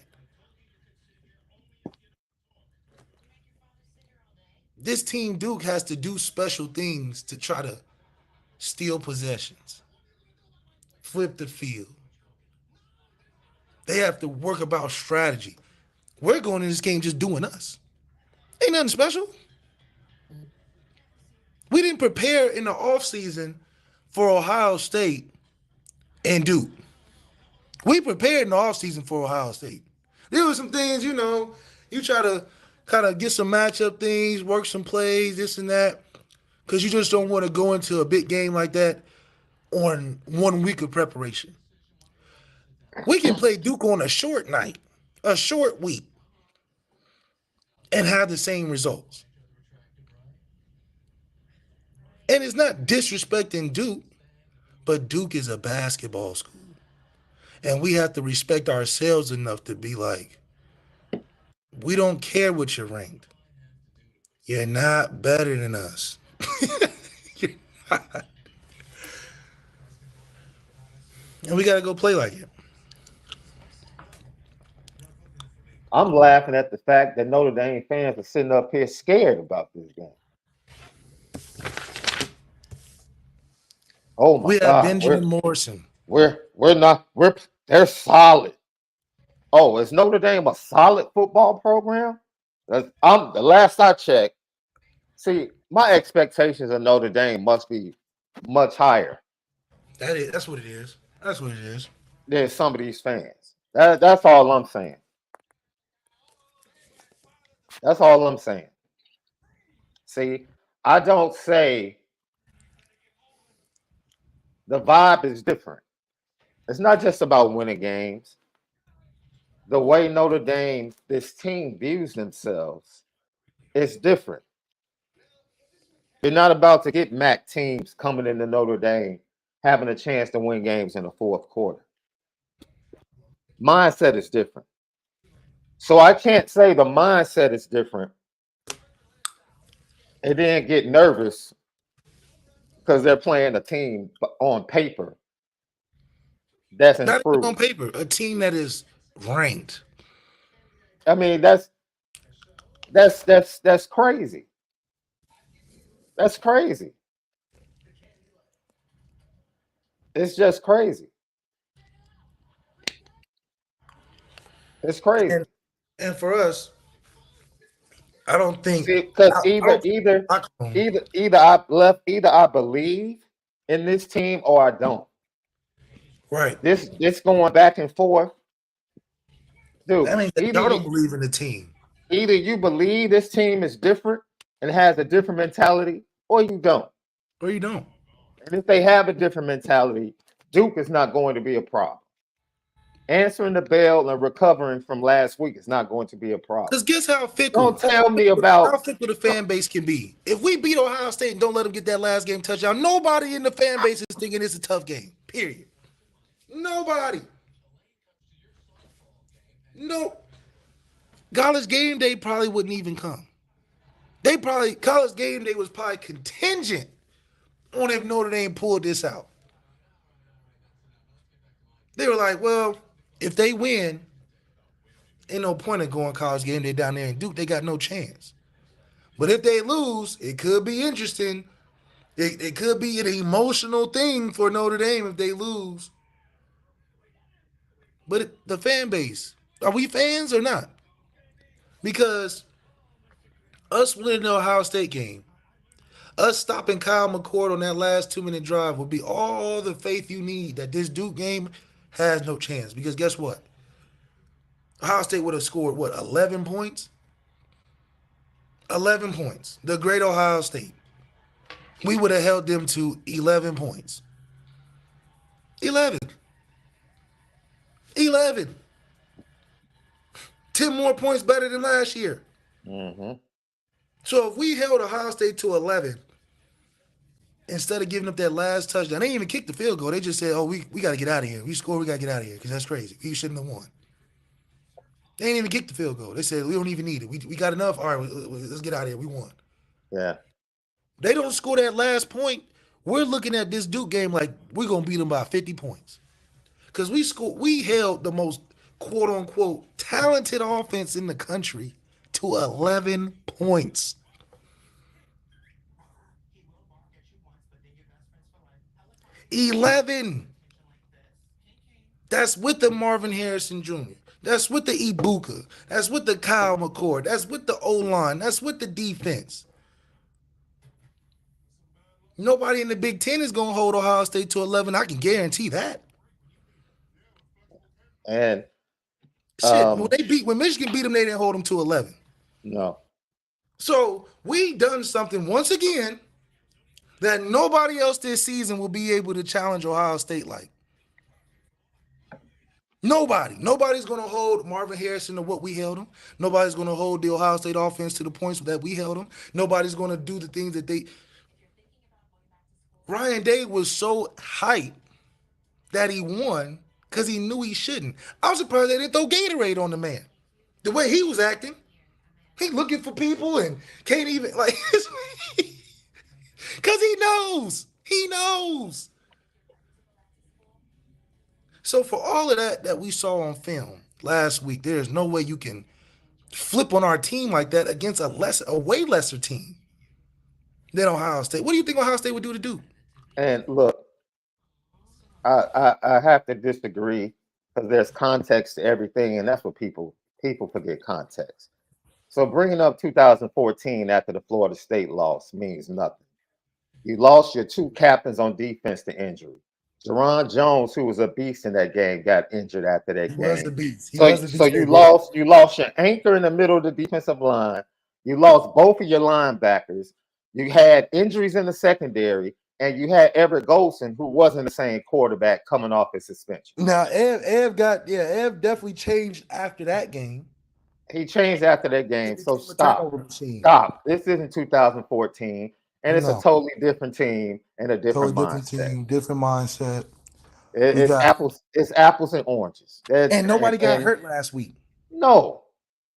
This team, Duke, has to do special things to try to steal possessions, flip the field. They have to work about strategy. We're going in this game just doing us. Ain't nothing special. We didn't prepare in the offseason for Ohio State and Duke. We prepared in the offseason for Ohio State. There were some things, you try to kind of get some matchup things, work some plays, this and that, because you just don't want to go into a big game like that on 1 week of preparation. We can play Duke on a short night, a short week, and have the same results. And it's not disrespecting Duke, but Duke is a basketball school. And we have to respect ourselves enough to be like, we don't care what you're ranked. You're not better than us. You're not. And we got to go play like it. I'm laughing at the fact that Notre Dame fans are sitting up here scared about this game. Oh my God. We have Benjamin Morrison. They're solid. Oh, is Notre Dame a solid football program? I'm the last I checked. See, my expectations of Notre Dame must be much higher That's what it is. That's what it is. than some of these fans. That's all I'm saying. That's all I'm saying. See, I don't say the vibe is different. It's not just about winning games. The way Notre Dame, this team views themselves, is different. You're not about to get MAC teams coming into Notre Dame having a chance to win games in the fourth quarter. Mindset is different. So I can't say the mindset is different and then get nervous because they're playing a team on paper that's Not even on improved. paper. A team that is ranked. I mean, that's crazy. That's crazy. It's just crazy. It's crazy. And for us, I don't think See, because I don't think locker room. either I believe in this team or I don't. Right. This going back and forth, dude. That means that Either y'all don't you believe in the team. either you believe this team is different and has a different mentality, or you don't. Or you don't. And if they have a different mentality, Duke is not going to be a problem. Answering the bell and recovering from last week is not going to be a problem. Because guess how fickle? Don't tell me How about fickle the fan base can be. If we beat Ohio State and don't let them get that last game touchdown, nobody in the fan base is thinking it's a tough game. Period. Nobody. No. College game day probably wouldn't even come. College game day was probably contingent on if Notre Dame pulled this out. They were like, well, if they win, ain't no point in going college game day down there in Duke. They got no chance. But if they lose, it could be interesting. It could be an emotional thing for Notre Dame if they lose. But the fan base, are we fans or not? Because us winning the Ohio State game, us stopping Kyle McCord on that last 2-minute drive would be all the faith you need that this Duke game has no chance. Because guess what? Ohio State would have scored, 11 points? 11 points. The great Ohio State. We would have held them to 11 points. 11. 11. 10 more points better than last year. mm-hmm. So if we held Ohio State to 11, instead of giving up that last touchdown, they didn't even kick the field goal. They just said, oh, we got to get out of here. We scored, we got to get out of here because that's crazy. We shouldn't have won. They didn't even kick the field goal. They said, we don't even need it. We got enough. All right, let's get out of here. We won. Yeah. They don't score that last point. We're looking at this Duke game like we're going to beat them by 50 points. Because we held the most quote-unquote talented offense in the country to 11 points. That's with the Marvin Harrison Jr. That's with the Ibuka. That's with the Kyle McCord. That's with the O-line. That's with the defense. Nobody in the Big Ten is going to hold Ohio State to 11. I can guarantee that. And when Michigan beat them, they didn't hold them to 11. no. So we done something once again that nobody else this season will be able to challenge Ohio State like. Nobody's going to hold Marvin Harrison to what we held him. Nobody's going to hold the Ohio State offense to the points that we held them. Nobody's going to do the things that they. Ryan Day was so hyped that he won because he knew he shouldn't. I was surprised they didn't throw Gatorade on the man. The way he was acting, he looking for people and can't even because he knows. He knows. So for all of that we saw on film last week, there's no way you can flip on our team like that against a way lesser team than Ohio State. What do you think Ohio State would do to Duke? And look, I have to disagree because there's context to everything, and that's what people forget context. So bringing up 2014 after the Florida State loss means nothing. You lost your two captains on defense to injury. Jerron Jones, who was a beast in that game, got injured after He that was the game. beast. He So, was the so beast you that game. lost your anchor in the middle of the defensive line. You lost both of your linebackers. You had injuries in the secondary, and you had Everett Golson, who wasn't the same quarterback coming off his suspension. Now, Ev definitely changed after that game. He changed after that game. It So became a turnover stop. machine. Stop. This isn't 2014, and it's a No, totally different team and a totally different different mindset. team, different mindset. We It's got apples. It's apples and oranges. and nobody got And hurt last week. no,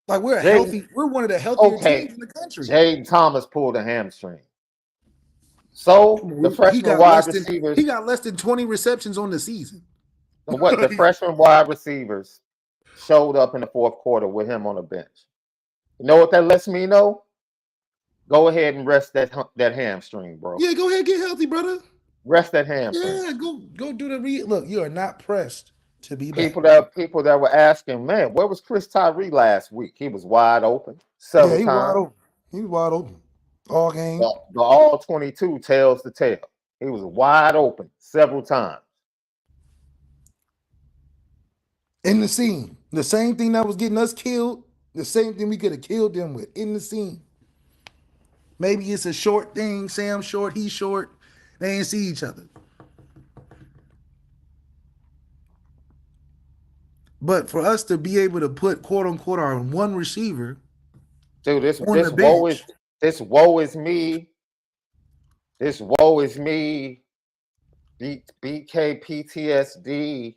Like we're Jay. healthy. We're one of the healthier Okay, teams in the country. Jaden Thomas pulled a hamstring. So the He freshman got wide less than receivers, 20 receptions on the season. what the freshman wide receivers showed up in the fourth quarter with him on the bench. You know what that lets me know? Go ahead and rest that hamstring, bro. Yeah, go ahead, get healthy, brother. Rest that hamstring. Yeah, go do the look. You are not pressed to be back. People that were asking, man, where was Chris Tyree last week? He was wide open Yeah, several he was wide times. open. He was wide open all game. The all 22 tells the tale. He was wide open several times. In the scene. The same thing that was getting us killed, the same thing we could have killed them with in the scene. Maybe it's a short thing. Sam's short, he's short. They ain't see each other. But for us to be able to put quote unquote our one receiver, dude, this on the woe bench. this woe is me. This woe is me. BK PTSD.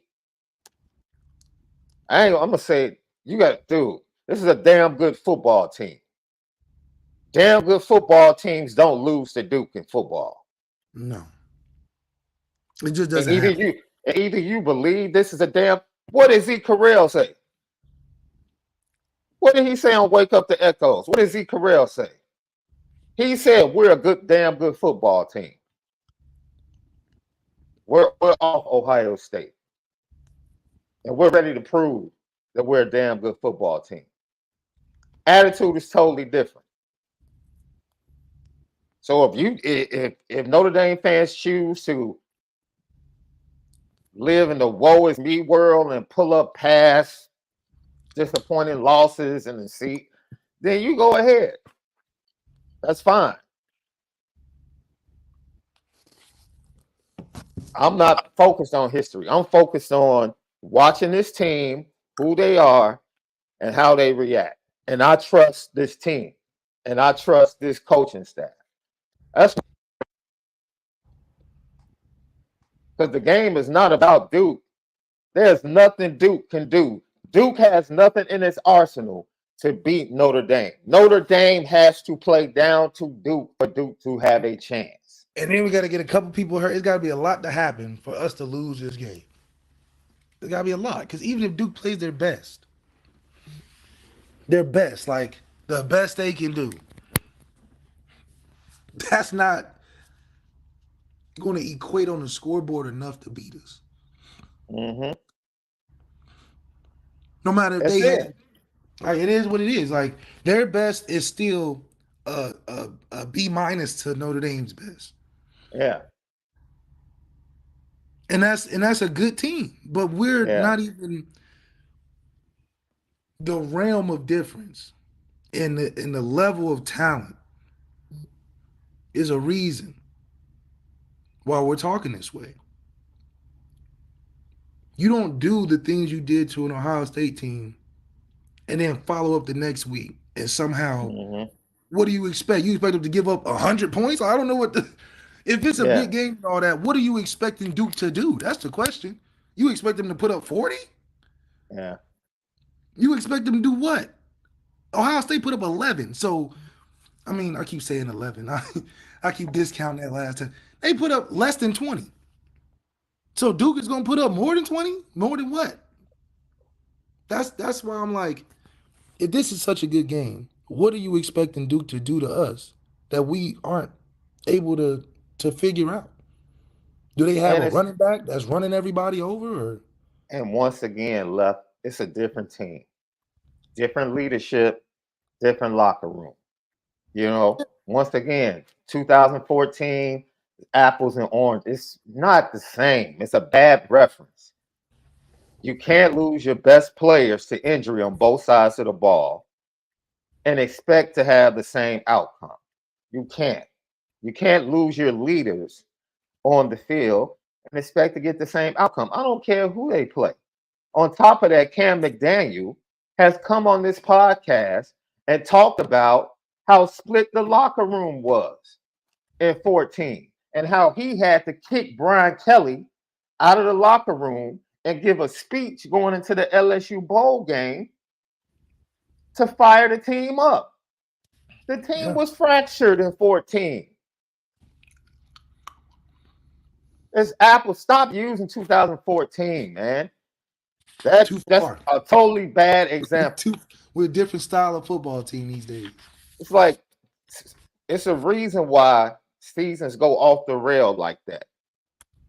I'm gonna say you got dude. This is a damn good football team. Damn good football teams don't lose to Duke in football. No. It just doesn't And happen. either you believe this is a damn. What does Zeke Carrell say? What did he say on Wake Up the Echoes? What does Zeke Carrell say? He said we're a damn good football team. We're off Ohio State. And we're ready to prove that we're a damn good football team. Attitude is totally different. So if Notre Dame fans choose to live in the woe is me world and pull up past disappointing losses and see, then you go ahead. That's fine. I'm not focused on history. I'm focused on watching this team, who they are, and how they react. And I trust this team, and I trust this coaching staff. That's because the game is not about Duke. There's nothing Duke can do. Duke has nothing in its arsenal to beat Notre Dame. Notre Dame has to play down to Duke for Duke to have a chance. And then we got to get a couple people hurt. It's got to be a lot to happen for us to lose this game. It's got to be a lot. Because even if Duke plays their best, like the best they can do, that's not going to equate on the scoreboard enough to beat us. Mm-hmm. No matter if they had, like, it is what it is. Like their best is still a B- to Notre Dame's best. Yeah. And that's a good team, but we're not even the realm of difference in the level of talent is a reason why we're talking this way. You don't do the things you did to an Ohio State team and then follow up the next week and somehow, what do you expect? You expect them to give up 100 points? I don't know what if it's a big game and all that, what are you expecting Duke to do? That's the question. You expect them to put up 40? Yeah. You expect them to do what? Ohio State put up 11. So, I mean, I keep saying 11. I keep discounting that last time. They put up less than 20. So Duke is going to put up more than 20? More than what? That's why I'm like, if this is such a good game, what are you expecting Duke to do to us that we aren't able to figure out? Do they have a running back that's running everybody over? Or? And once again, left, it's a different team, different leadership, different locker room. Once again, 2014, apples and oranges. It's not the same. It's a bad reference. You can't lose your best players to injury on both sides of the ball and expect to have the same outcome. You can't. You can't lose your leaders on the field and expect to get the same outcome. I don't care who they play. On top of that, Cam McDaniel has come on this podcast and talked about how split the locker room was in 14 and how he had to kick Brian Kelly out of the locker room and give a speech going into the LSU bowl game to fire the team up. The team was fractured in 14. It's Apple. Stop using 2014, man. That's a totally bad example. We're a different style of football team these days. It's like it's a reason why seasons go off the rail like that.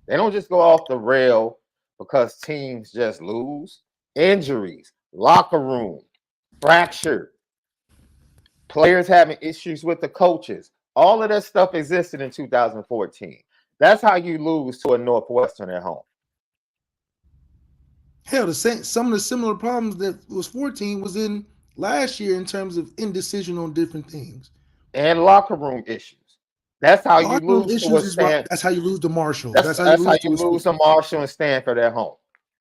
They don't just go off the rail because teams just lose. Injuries, locker room, fractured, players having issues with the coaches. All of that stuff existed in 2014. That's how you lose to a Northwestern at home. Hell, some of the similar problems that was 14 was in last year in terms of indecision on different things. And locker room issues. That's how you lose to Stanford. That's how you lose to Marshall. That's how you lose to Marshall and Stanford at home.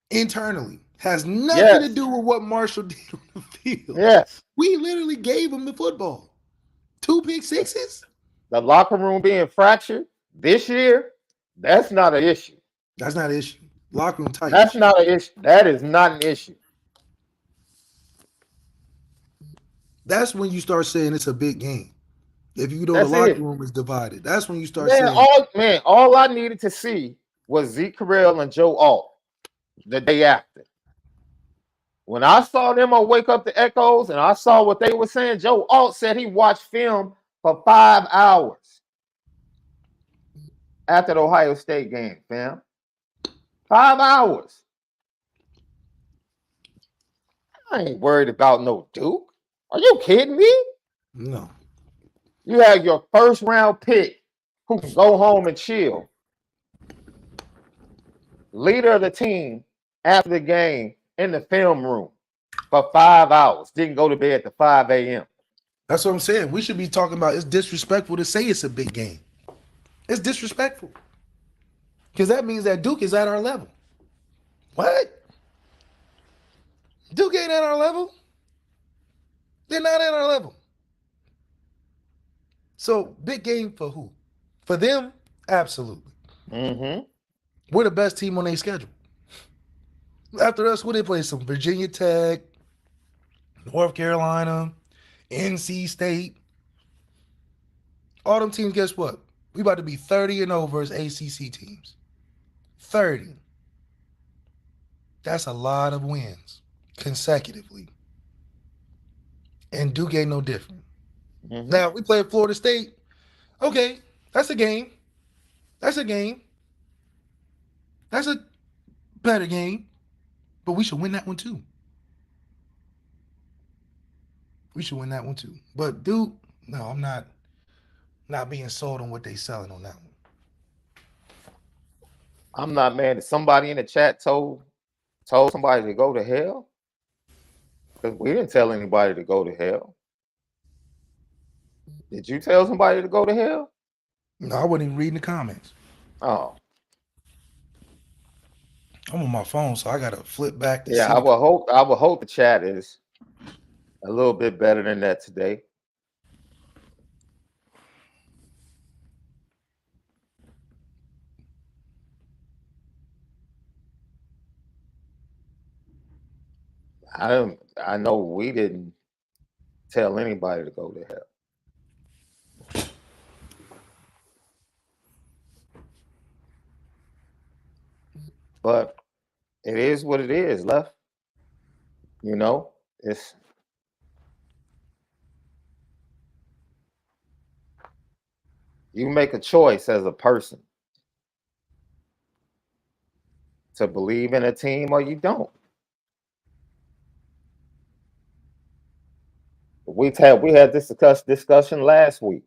Internally. Has nothing to do with what Marshall did on the field. Yes. We literally gave him the football. 2 pick sixes. The locker room being fractured this year, that's not an issue. That's not an issue. Locker room tight. That's not an issue. That is not an issue. That's when you start saying it's a big game. If you know the locker room is divided, that's when you start saying. All I needed to see was Zeke Carrell and Joe Alt the day after. When I saw them on Wake Up the Echoes and I saw what they were saying, Joe Alt said he watched film for 5 hours after the Ohio State game, fam. 5 hours. I ain't worried about no Duke. Are you kidding me? No. You have your first round pick who can go home and chill. Leader of the team after the game in the film room for 5 hours. Didn't go to bed at 5 a.m. That's what I'm saying. We should be talking about it's disrespectful to say it's a big game. It's disrespectful. Because that means that Duke is at our level. What? Duke ain't at our level. They're not at our level. So, big game for who? For them? Absolutely. Mm-hmm. We're the best team on their schedule. After us, who they play? Some Virginia Tech, North Carolina, NC State. All them teams, guess what? We about to be 30-0 versus ACC teams. 30. That's a lot of wins consecutively. And Duke ain't no different. Mm-hmm. Now, we play Florida State. Okay, that's a game. That's a game. That's a better game. But we should win that one too. We should win that one too. But Duke, no, I'm not being sold on what they selling on that one. I'm not mad that somebody in the chat told somebody to go to hell. Because we didn't tell anybody to go to hell. Did you tell somebody to go to hell? No, I wasn't even reading the comments. Oh. I'm on my phone, so I gotta flip back to see. I would hope the chat is a little bit better than that today. I know we didn't tell anybody to go to hell. But it is what it is, Left. You know, it's you make a choice as a person. to believe in a team or you don't. We had this discussion last week.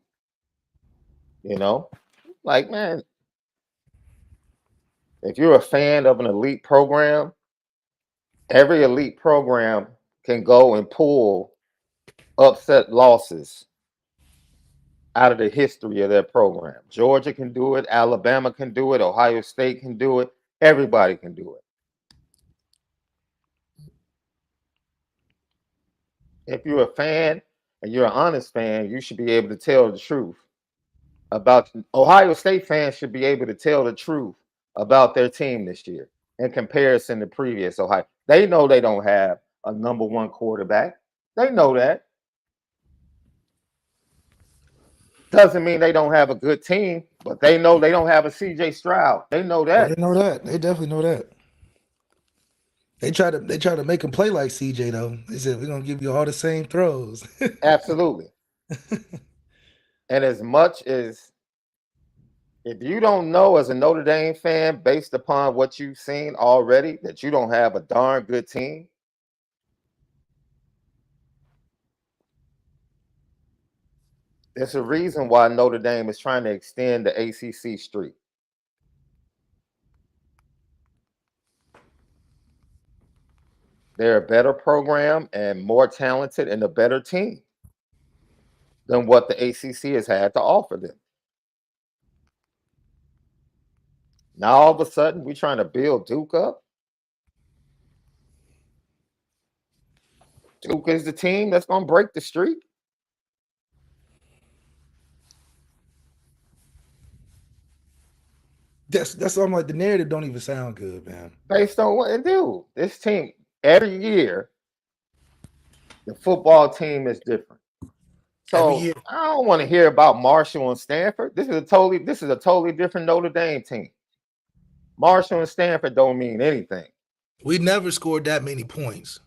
You know, like, man, if you're a fan of an elite program, every elite program can go and pull upset losses out of the history of their program. Georgia can do it, Alabama can do it, Ohio State can do it, everybody can do it. If you're a fan and you're an honest fan, you should be able to tell the truth about Ohio State fans should be able to tell the truth about their team this year in comparison to previous Ohio. They know they don't have a number one quarterback. They know that. Doesn't mean they don't have a good team, but they know they don't have a CJ Stroud. They know Oh, they that. know that. They definitely know that. They try to make him play like CJ though. They said we're gonna give you all the same throws. Absolutely. And as much as if you don't know as a Notre Dame fan, based upon what you've seen already, that you don't have a darn good team, there's a reason why Notre Dame is trying to extend the ACC streak. They're a better program and more talented and a better team than what the ACC has had to offer them. Now, all of a sudden, we're trying to build Duke up. Duke is the team that's going to break the streak. That's something like the narrative don't even sound good, man. Based on what it do. This team, every year, the football team is different. Every So year. I don't want to hear about Marshall and Stanford. This is a totally different Notre Dame team. Marshall and Stanford don't mean anything. We never scored that many points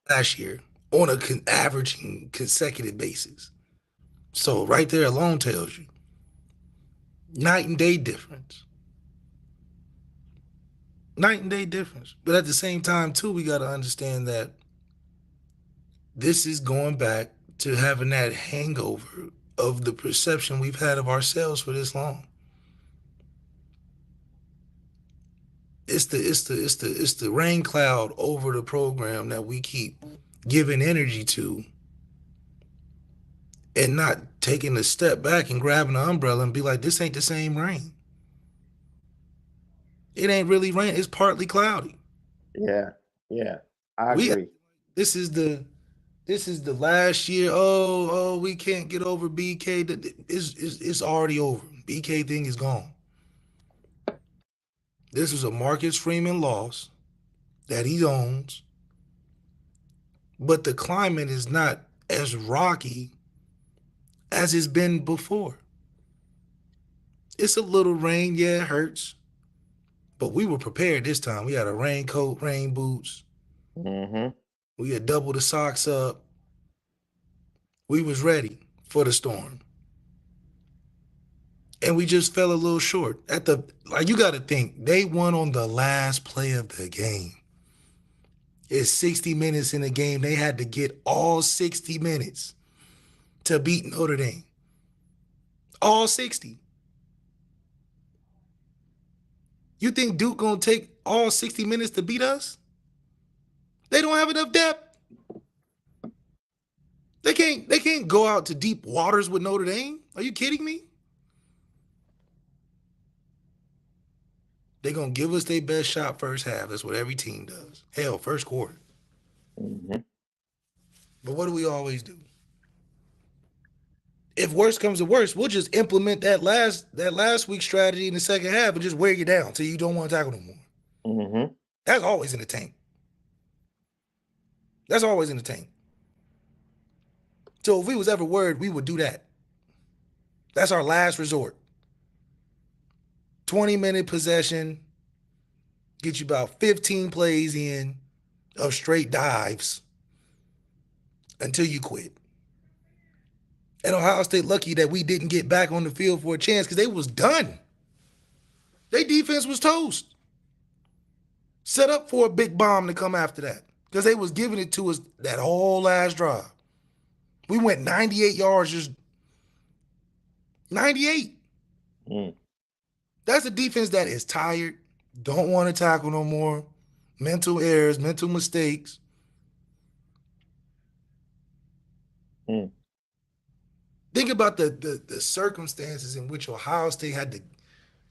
last year on a averaging consecutive basis. So right there alone tells you night and day difference. Night and day difference. But at the same time, too, we got to understand that this is going back to having that hangover of the perception we've had of ourselves for this long. It's the rain cloud over the program that we keep giving energy to and not taking a step back and grabbing an umbrella and be like, this ain't the same rain. It ain't really rain. It's partly cloudy. Yeah, I agree. This is the last year. Oh, we can't get over BK. It's already over. BK thing is gone. This is a Marcus Freeman loss that he owns, but the climate is not as rocky as it's been before. It's a little rain, yeah, it hurts, but we were prepared this time. We had a raincoat, rain boots. Mm-hmm. We had doubled the socks up. We was ready for the storm. And we just fell a little short. You got to think, they won on the last play of the game. It's 60 minutes in the game. They had to get all 60 minutes to beat Notre Dame. All 60. You think Duke gonna take all 60 minutes to beat us? They don't have enough depth. They can't go out to deep waters with Notre Dame. Are you kidding me? They're gonna give us their best shot first half. That's what every team does. Hell, first quarter. Mm-hmm. But what do we always do? If worse comes to worse, we'll just implement that last week's strategy in the second half and just wear you down till you don't want to tackle no more. Mm-hmm. That's always in the tank. That's always in the tank. So if we was ever worried, we would do that. That's our last resort. 20-minute possession, get you about 15 plays in of straight dives until you quit. And Ohio State lucky that we didn't get back on the field for a chance because they was done. Their defense was toast. Set up for a big bomb to come after that. Because they was giving it to us that whole last drive. We went 98 yards, just 98. That's a defense that is tired, don't want to tackle no more, mental errors, mental mistakes. Think about the circumstances in which Ohio State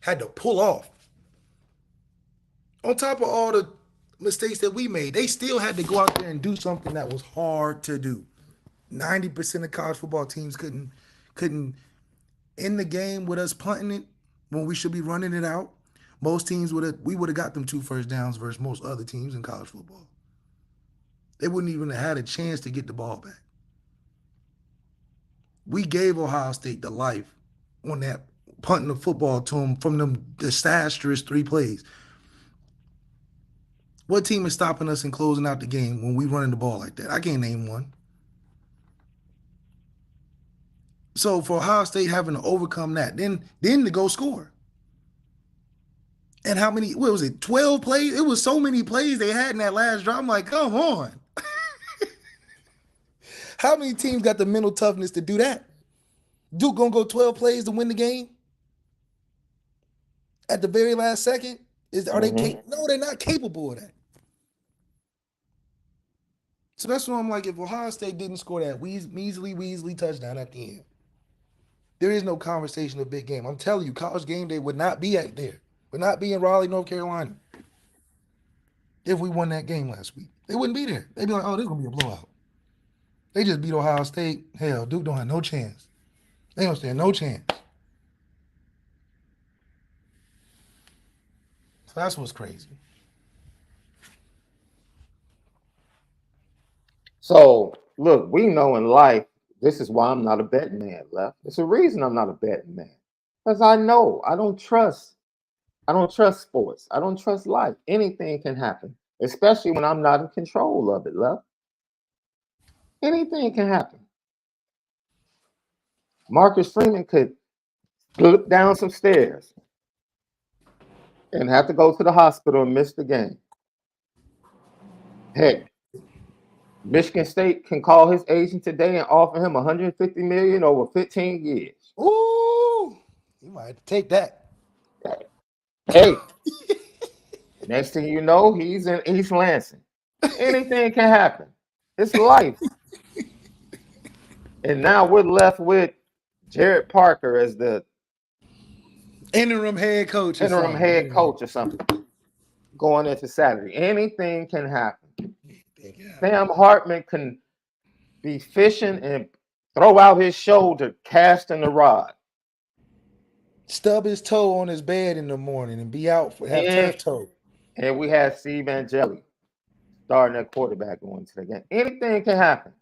had to pull off. On top of all the mistakes that we made, they still had to go out there and do something that was hard to do. 90% of college football teams couldn't end the game with us punting it when we should be running it out. Most teams would have got them 2 first downs versus most other teams in college football. They wouldn't even have had a chance to get the ball back. We gave Ohio State the life on that punting the football to them from them disastrous 3 plays. What team is stopping us and closing out the game when we running the ball like that? I can't name one. So for Ohio State having to overcome that, then to go score. And how many, what was it, 12 plays? It was so many plays they had in that last drive. I'm like, come on. How many teams got the mental toughness to do that? Duke gonna go 12 plays to win the game? At the very last second? Are they no, they're not capable of that. So that's why I'm like, if Ohio State didn't score that measly touchdown at the end, there is no conversation of big game. I'm telling you, College Game Day would not be out there. Would not be in Raleigh, North Carolina. If we won that game last week. They wouldn't be there. They'd be like, oh, this is going to be a blowout. They just beat Ohio State. Hell, Duke don't have no chance. They don't stand no chance. So that's what's crazy. So, look, we know in life, this is why I'm not a betting man, Left. It's a reason I'm not a betting man. Because I know I don't trust sports. I don't trust life. Anything can happen, especially when I'm not in control of it, Left. Anything can happen. Marcus Freeman could slip down some stairs and have to go to the hospital and miss the game. Heck, Michigan State can call his agent today and offer him $150 million over 15 years. Ooh, you might have to take that. Hey, next thing you know, he's in East Lansing. Anything can happen. It's life. And now we're left with Jared Parker as the interim head coach or something going into Saturday. Anything can happen. Sam Hartman can be fishing and throw out his shoulder, casting the rod. Stub his toe on his bed in the morning and be out for turf toe. And we had Steve Angeli starting at quarterback going into the game. Anything can happen.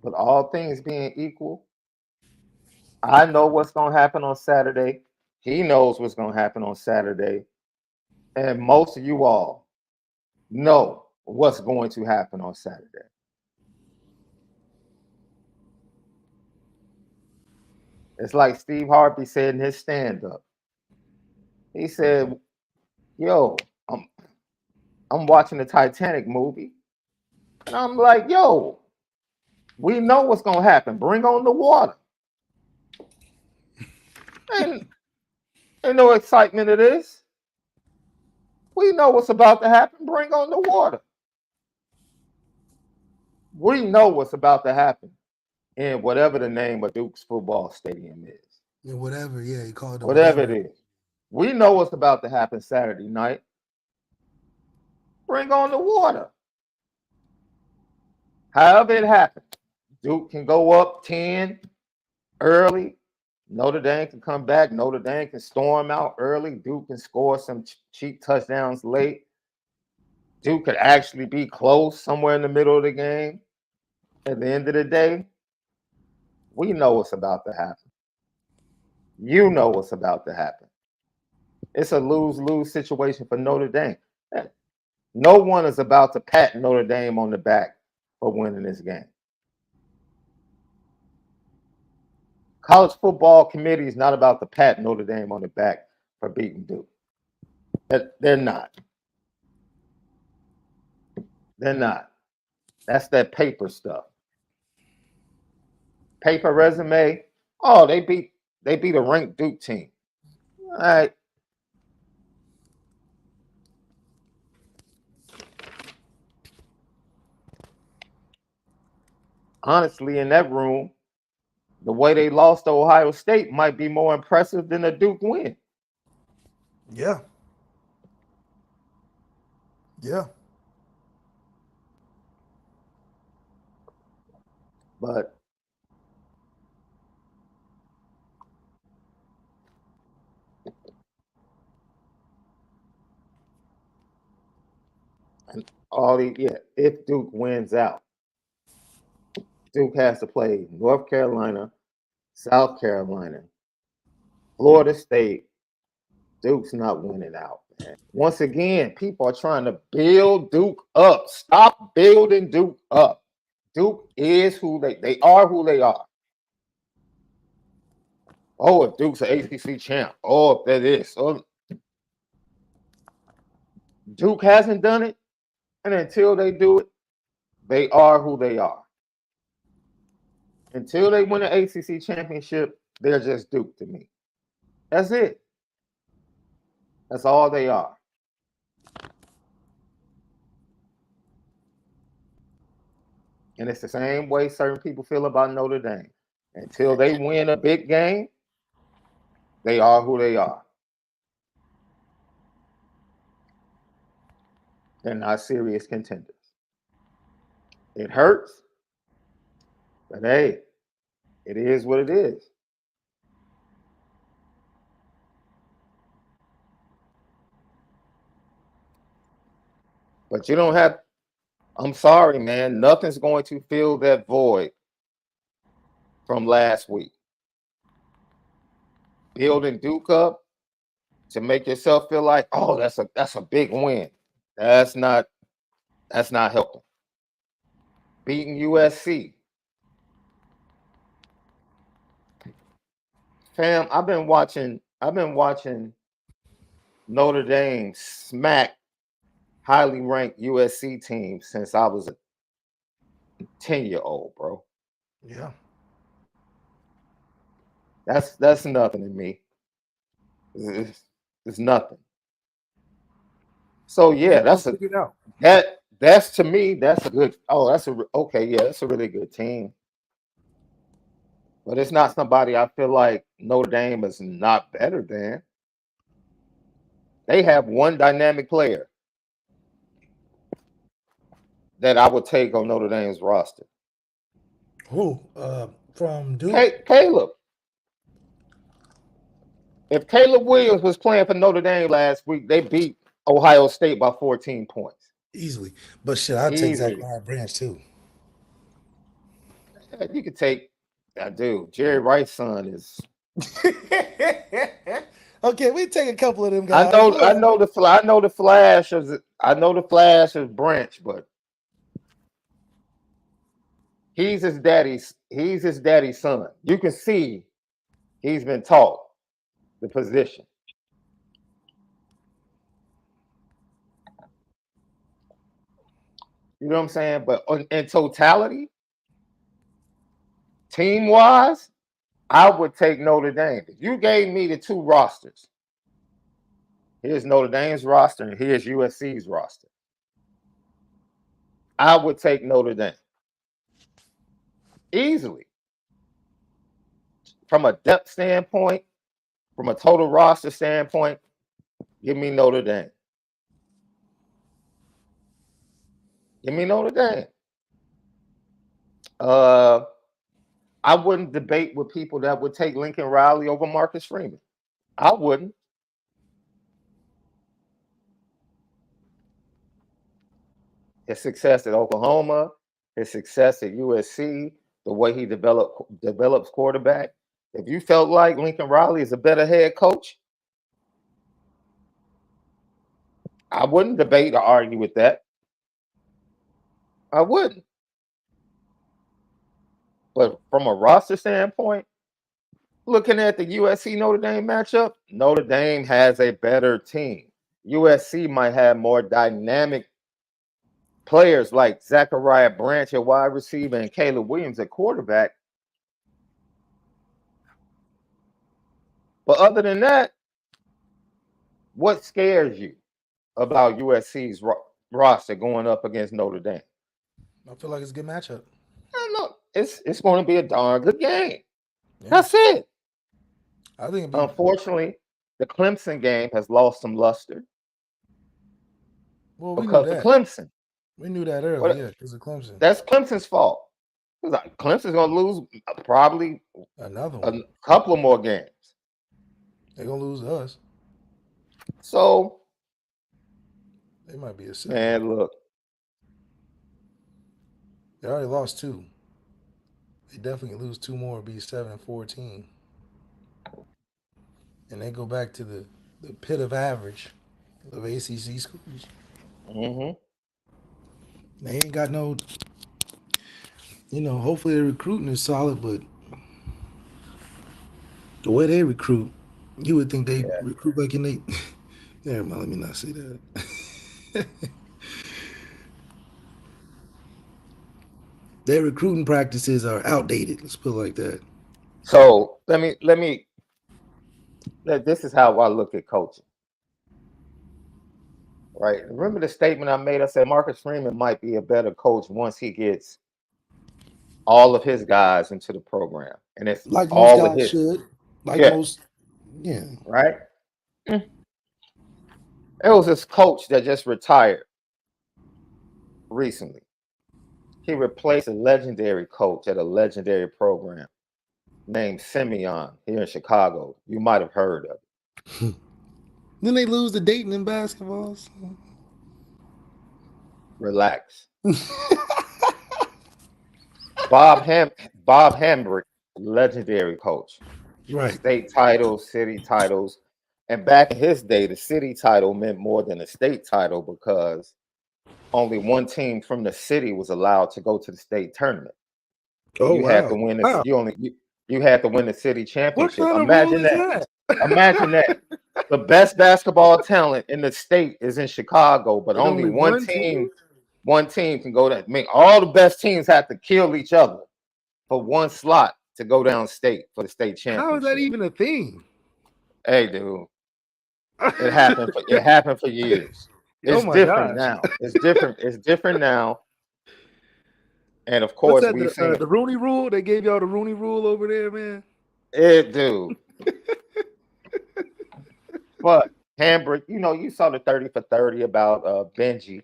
But all things being equal, I know what's going to happen on Saturday. He knows what's going to happen on Saturday. And most of you all know what's going to happen on Saturday. It's like Steve Harvey said in his stand-up. He said, yo, I'm watching the Titanic movie. And I'm like, yo, we know what's going to happen. Bring on the water. And ain't no excitement of this. We know what's about to happen. Bring on the water. We know what's about to happen in whatever the name of Duke's football stadium is. Yeah, whatever, he called it. Whatever it is. We know what's about to happen Saturday night. Bring on the water. However it happens. Duke can go up 10 early. Notre Dame can come back. Notre Dame can storm out early. Duke can score some cheap touchdowns late. Duke could actually be close somewhere in the middle of the game. At the end of the day, we know what's about to happen. You know what's about to happen. It's a lose-lose situation for Notre Dame. No one is about to pat Notre Dame on the back for winning this game. College football committee is not about to pat Notre Dame on the back for beating Duke. They're not. They're not. That's that paper stuff. Paper resume. Oh, they beat a ranked Duke team. All right. Honestly, in that room, the way they lost to Ohio State might be more impressive than a Duke win. Yeah. Yeah. But if Duke wins out, Duke has to play North Carolina, South Carolina, Florida State. Duke's not winning out, man. Once again, people are trying to build Duke up. Stop building Duke up. Duke is who they are who they are. Oh, if Duke's an ACC champ. Oh, if that is. Oh, Duke hasn't done it, and until they do it, they are who they are. Until they win an ACC championship, they're just Duke to me. That's it. That's all they are. And it's the same way certain people feel about Notre Dame. Until they win a big game, they are who they are. They're not serious contenders. It hurts, but hey, it is what it is. But you don't have, I'm sorry, man, nothing's going to fill that void from last week. Building Duke up to make yourself feel like, oh, that's a big win. That's not helping. Beating USC. Fam, I've been watching Notre Dame smack highly ranked USC teams since I was a 10-year-old, bro. Yeah. That's nothing to me. It's nothing. So yeah, that's to me, that's a good. Oh, okay. Yeah, that's a really good team. But it's not somebody I feel like Notre Dame is not better than. They have one dynamic player that I would take on Notre Dame's roster. Who? From Duke? Caleb. If Caleb Williams was playing for Notre Dame last week, they beat Ohio State by 14 points. Easily. But shit, I'd take Zachariah Branch too. You could take that dude. Jerry Rice's son is. Okay, we take a couple of them guys. I know the flash of Branch, but he's his daddy's son. You can see he's been taught the position. You know what I'm saying? But in totality, team-wise, I would take Notre Dame. If you gave me the two rosters, here's Notre Dame's roster and here's USC's roster, I would take Notre Dame. Easily. From a depth standpoint, from a total roster standpoint, give me Notre Dame. Give me Notre Dame. I wouldn't debate with people that would take Lincoln Riley over Marcus Freeman. I wouldn't. His success at Oklahoma, his success at USC, the way he develops quarterback. If you felt like Lincoln Riley is a better head coach, I wouldn't debate or argue with that. I wouldn't. But from a roster standpoint, looking at the USC Notre Dame matchup, Notre Dame has a better team. USC might have more dynamic players like Zachariah Branch at wide receiver and Caleb Williams at quarterback. But other than that, what scares you about USC's roster going up against Notre Dame? I feel like it's a good matchup. Look, it's going to be a darn good game. Yeah. That's it. I think Unfortunately, the Clemson game has lost some luster. Well, we because knew of that. Clemson. We knew that early, yeah, because of Clemson. That's Clemson's fault. Clemson's going to lose probably another one. A couple of more games. They're going to lose to us. So, they might be a second. Man, look. They already lost 2. They definitely lose 2 more, be 7-14. And they go back to the pit of average of ACC schools. Mm-hmm. They ain't got no, hopefully their recruiting is solid, but the way they recruit, you would think they recruit like in they. Never mind, let me not say that. Their recruiting practices are outdated. Let's put it like that. So let me. This is how I look at coaching. Right. Remember the statement I made? I said Marcus Freeman might be a better coach once he gets all of his guys into the program, and it's like all most of his. Should. Like most, yeah. Right. It was this coach that just retired recently. He replaced a legendary coach at a legendary program named Simeon here in Chicago. You might have heard of it. Then they lose to Dayton in basketball. So. Relax. Bob Hambrick, legendary coach. Right. State titles, city titles. And back in his day, the city title meant more than a state title because only one team from the city was allowed to go to the state tournament. Oh, you had to win the, you had to win the city championship. What kind of rule is that? Imagine that. The best basketball talent in the state is in Chicago, but only one team can go there. I mean, all the best teams have to kill each other for one slot to go down state for the state championship. How is that even a thing? Hey, dude. It happened for years. It's different now. It's different. It's different now. And of course, we've seen the Rooney Rule. They gave y'all the Rooney Rule over there, man. Dude. But Hambrick, you saw the 30 for 30 about Benji,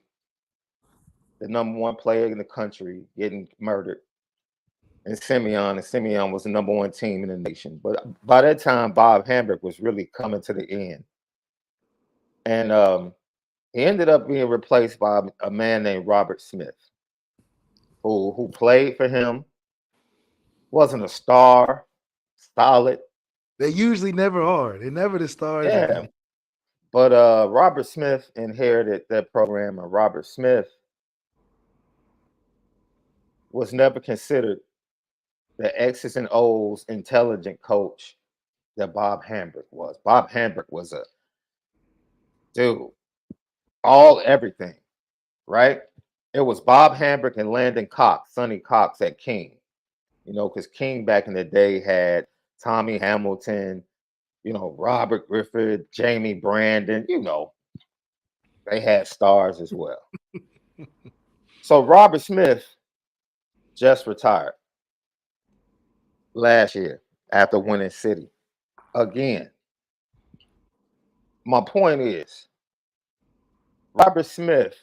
the number 1 player in the country, getting murdered. And Simeon was the number 1 team in the nation. But by that time, Bob Hambrick was really coming to the end. And he ended up being replaced by a man named Robert Smith, who played for him, wasn't a star, solid. They usually never are. They're never the stars. Yeah. But Robert Smith inherited that program, and Robert Smith was never considered the X's and O's intelligent coach that Bob Hambrick was. Bob Hambrick was a dude, everything, right? It was Bob Hambrick and Landon Cox, Sonny Cox at King. Because King back in the day had Tommy Hamilton, Robert Griffith, Jamie Brandon, they had stars as well. So Robert Smith just retired last year after winning city again. My point is, Robert Smith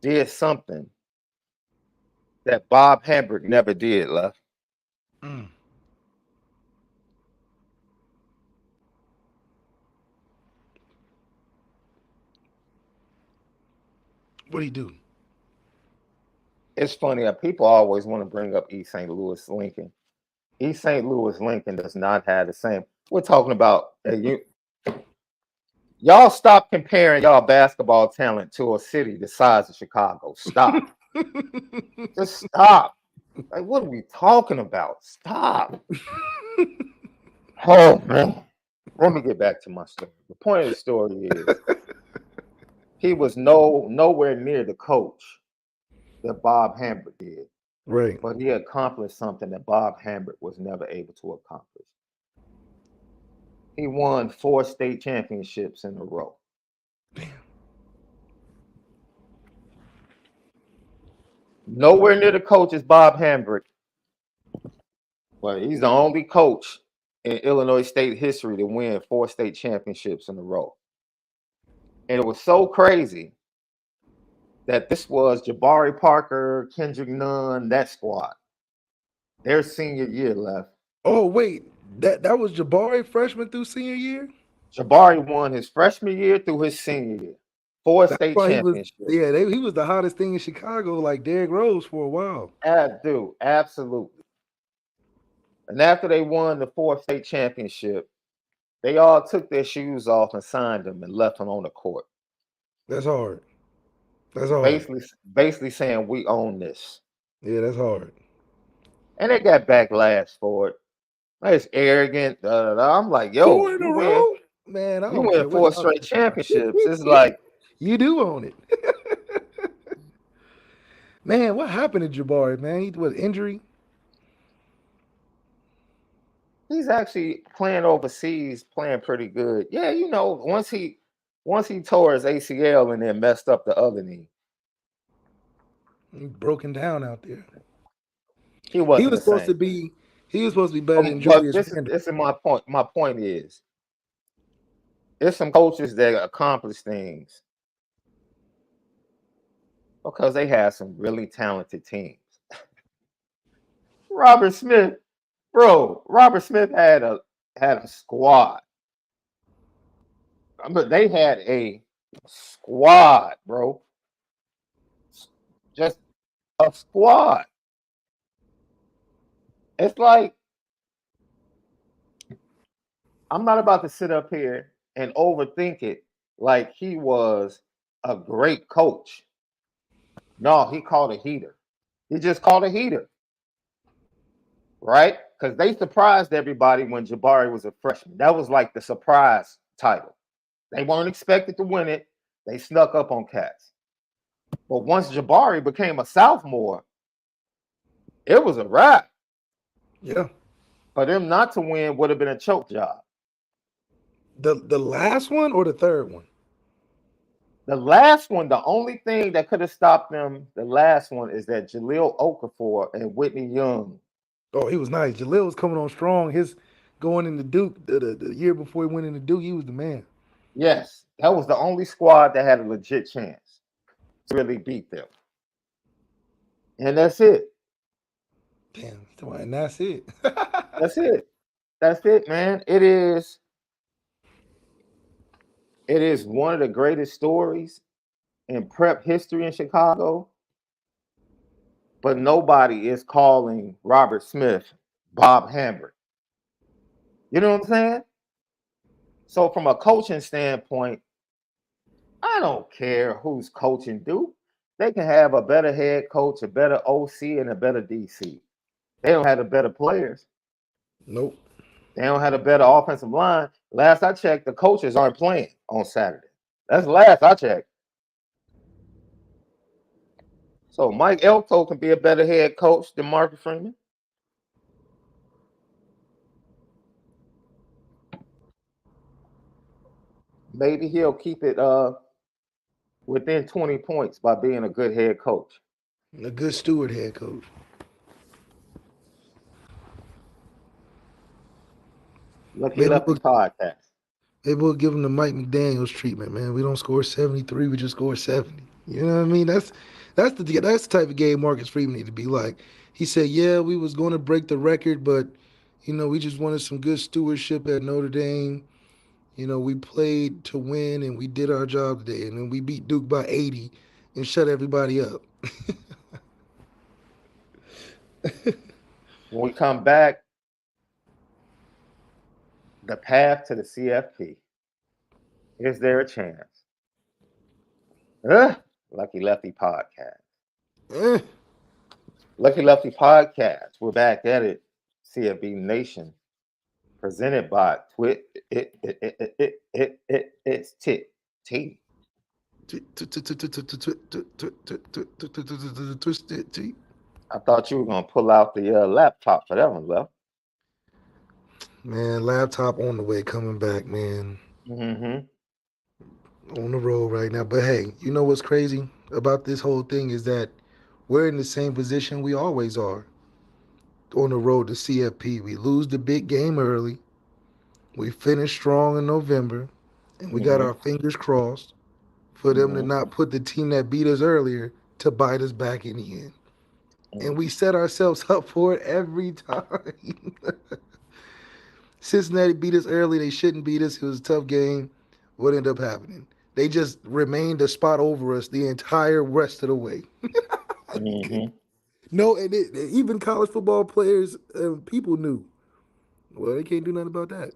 did something that Bob Hambrick never did, Left. What do you do? It's funny that people always want to bring up East St. Louis Lincoln. East St. Louis Lincoln does not have the same. We're talking about y'all stop comparing y'all basketball talent to a city the size of Chicago. Stop. Just stop. Like, what are we talking about? Stop. Oh man, let me get back to my story. The point of the story is he was nowhere near the coach that Bob Hambert did, Right. but he accomplished something that Bob Hambert was never able to accomplish. He won 4 state championships in a row. Nowhere near the coach is Bob Hambert, but he's the only coach in Illinois state history to win 4 state championships in a row. And it was so crazy that this was Jabari Parker, Kendrick Nunn, that squad. Their senior year left. Oh wait, that was Jabari freshman through senior year. Jabari won his freshman year through his senior year. Four That's state why he was. championships. Yeah, he was the hottest thing in Chicago, like Derrick Rose for a while. Dude, absolutely. And after they won the 4 state championship, they all took their shoes off and signed them and left them on the court. That's hard. That's hard. Basically saying we own this. Yeah, that's hard. And they got backlash for it. It's arrogant. I'm like, yo, 4 in a row, man. I you don't win care what 4 y'all straight talking about. championships. It's like, You do own it. Man, what happened to Jabari, man? He was injury. he's actually playing overseas, playing pretty good. Yeah, once he tore his ACL and then messed up the other knee, He broken down out there. he He wasn't was the supposed to same. be. He was supposed to be better than But Julius Randle. this is my point. My point is, there's some coaches that accomplish things because they have some really talented teams. Robert Smith, bro. Robert Smith had a squad. But they had a squad, bro. Just a squad. It's like I'm not about to sit up here and overthink it like he was a great coach. No, he called a heater. He just called a heater. Right? Because they surprised everybody when Jabari was a freshman. That was like the surprise title. They weren't expected to win it. They snuck up on cats. But once Jabari became a sophomore, it was a wrap. Yeah. For them not to win would have been a choke job. The last one or the third one? The last one, the only thing that could have stopped them, the last one, is that Jahlil Okafor and Whitney Young. Oh, he was nice. Jalil was coming on strong. His going into Duke the year before he went into Duke, he was the man. Yes, that was the only squad that had a legit chance to really beat them. And that's it. Damn, and that's it. That's it. That's it, man. It is one of the greatest stories in prep history in Chicago. But nobody is calling Robert Smith Bob Hambert. You know what I'm saying? So from a coaching standpoint, I don't care who's coaching Duke. They can have a better head coach, a better OC, and a better DC. They don't have the better players. Nope. They don't have a better offensive line. Last I checked, the coaches aren't playing on Saturday. That's the last I checked. So Mike Elko can be a better head coach than Marcus Freeman. Maybe he'll keep it within 20 points by being a good head coach. A good steward head coach. Look it up in podcast. Maybe we'll give him the Mike McDaniels treatment, man. We don't score 73, we just score 70. You know what I mean? That's the type of game Marcus Freeman need to be like. He said, yeah, we was going to break the record, but we just wanted some good stewardship at Notre Dame. We played to win and we did our job today. And then we beat Duke by 80 and shut everybody up. When we come back, the path to the CFP. Is there a chance? Lucky Lefty podcast. Lucky Lefty podcast. We're back at it. CFB Nation. presented by it's Tit T. Twisted T. I thought you were gonna pull out the laptop for that one, well. Man, laptop on the way, coming back, man. Mm-hmm. On the road right now. But hey, you know what's crazy about this whole thing is that we're in the same position we always are on the road to CFP. We lose the big game early. We finish strong in November, and we got Mm-hmm. our fingers crossed for them to Mm-hmm. not put the team that beat us earlier to bite us back in the end. Mm-hmm. And we set ourselves up for it every time. Cincinnati beat us early. They shouldn't beat us. It was a tough game. What ended up happening? They just remained a spot over us the entire rest of the way. Mm-hmm. No, and even college football players, people knew. Well, they can't do nothing about that.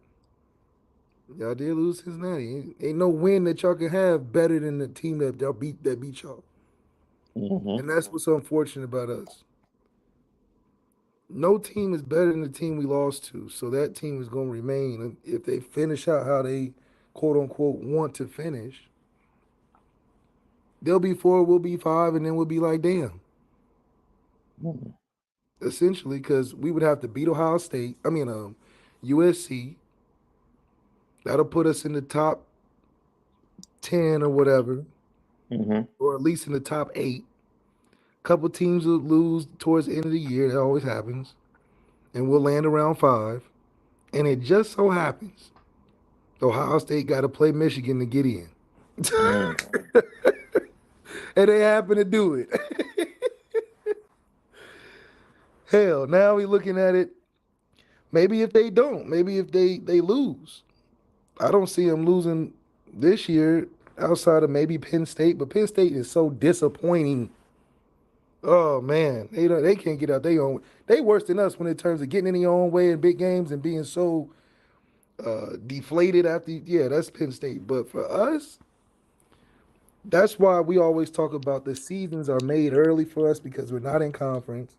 Y'all did lose Cincinnati. Ain't no win that y'all can have better than the team that beat y'all. Mm-hmm. And that's what's so unfortunate about us. No team is better than the team we lost to. So that team is going to remain. And if they finish out how they quote unquote want to finish, they'll be four, we'll be five, and then we'll be like, damn. Mm-hmm. Essentially, because we would have to beat Ohio State. USC. That'll put us in the top 10 or whatever, Mm-hmm. or at least in the top 8. Couple teams will lose towards the end of the year. That always happens. And we'll land around 5. And it just so happens Ohio State got to play Michigan to get in. Mm-hmm. And they happen to do it. Hell, now we looking at it. Maybe if they don't, maybe if they lose. I don't see them losing this year outside of maybe Penn State, but Penn State is so disappointing. Oh man, they can't get out their own. They worse than us when in terms of getting in their own way in big games and being so deflated after. Yeah, that's Penn State. But for us, that's why we always talk about the seasons are made early for us because we're not in conference,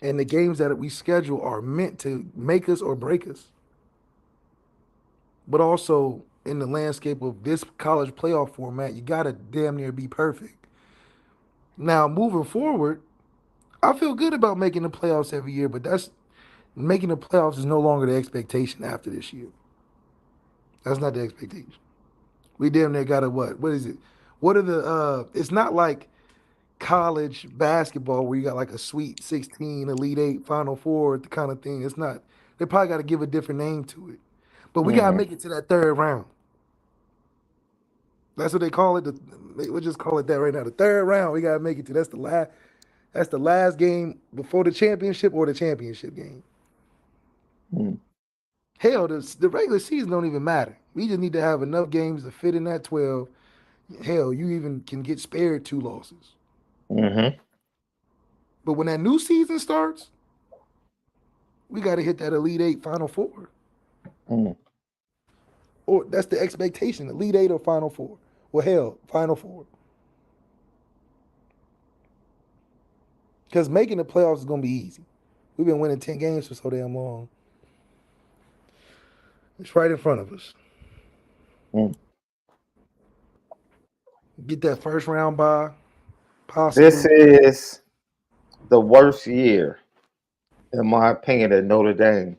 and the games that we schedule are meant to make us or break us. But also in the landscape of this college playoff format, you gotta damn near be perfect. Now moving forward, I feel good about making the playoffs every year, but that's making the playoffs is no longer the expectation after this year. That's not the expectation. We damn near got a what? What is it? What are the it's not like college basketball where you got like a sweet 16, elite 8, final 4 kind of thing. It's not. They probably got to give a different name to it. But we got to Mm-hmm. make it to that third round. That's what they call it. We'll just call it that right now. The third round, we got to make it to. That's the last. That's the last game before the championship or the championship game. Mm-hmm. Hell, the regular season don't even matter. We just need to have enough games to fit in that 12. Hell, you even can get spared 2 losses. Mm-hmm. But when that new season starts, we got to hit that Elite 8 Final 4. Mm-hmm. Or that's the expectation, Elite 8 or Final 4. Well, hell, Final 4. Because making the playoffs is going to be easy. We've been winning 10 games for so damn long. It's right in front of us. Mm-hmm. Get that first round bye, This possibly. is the worst year, in my opinion, that Notre Dame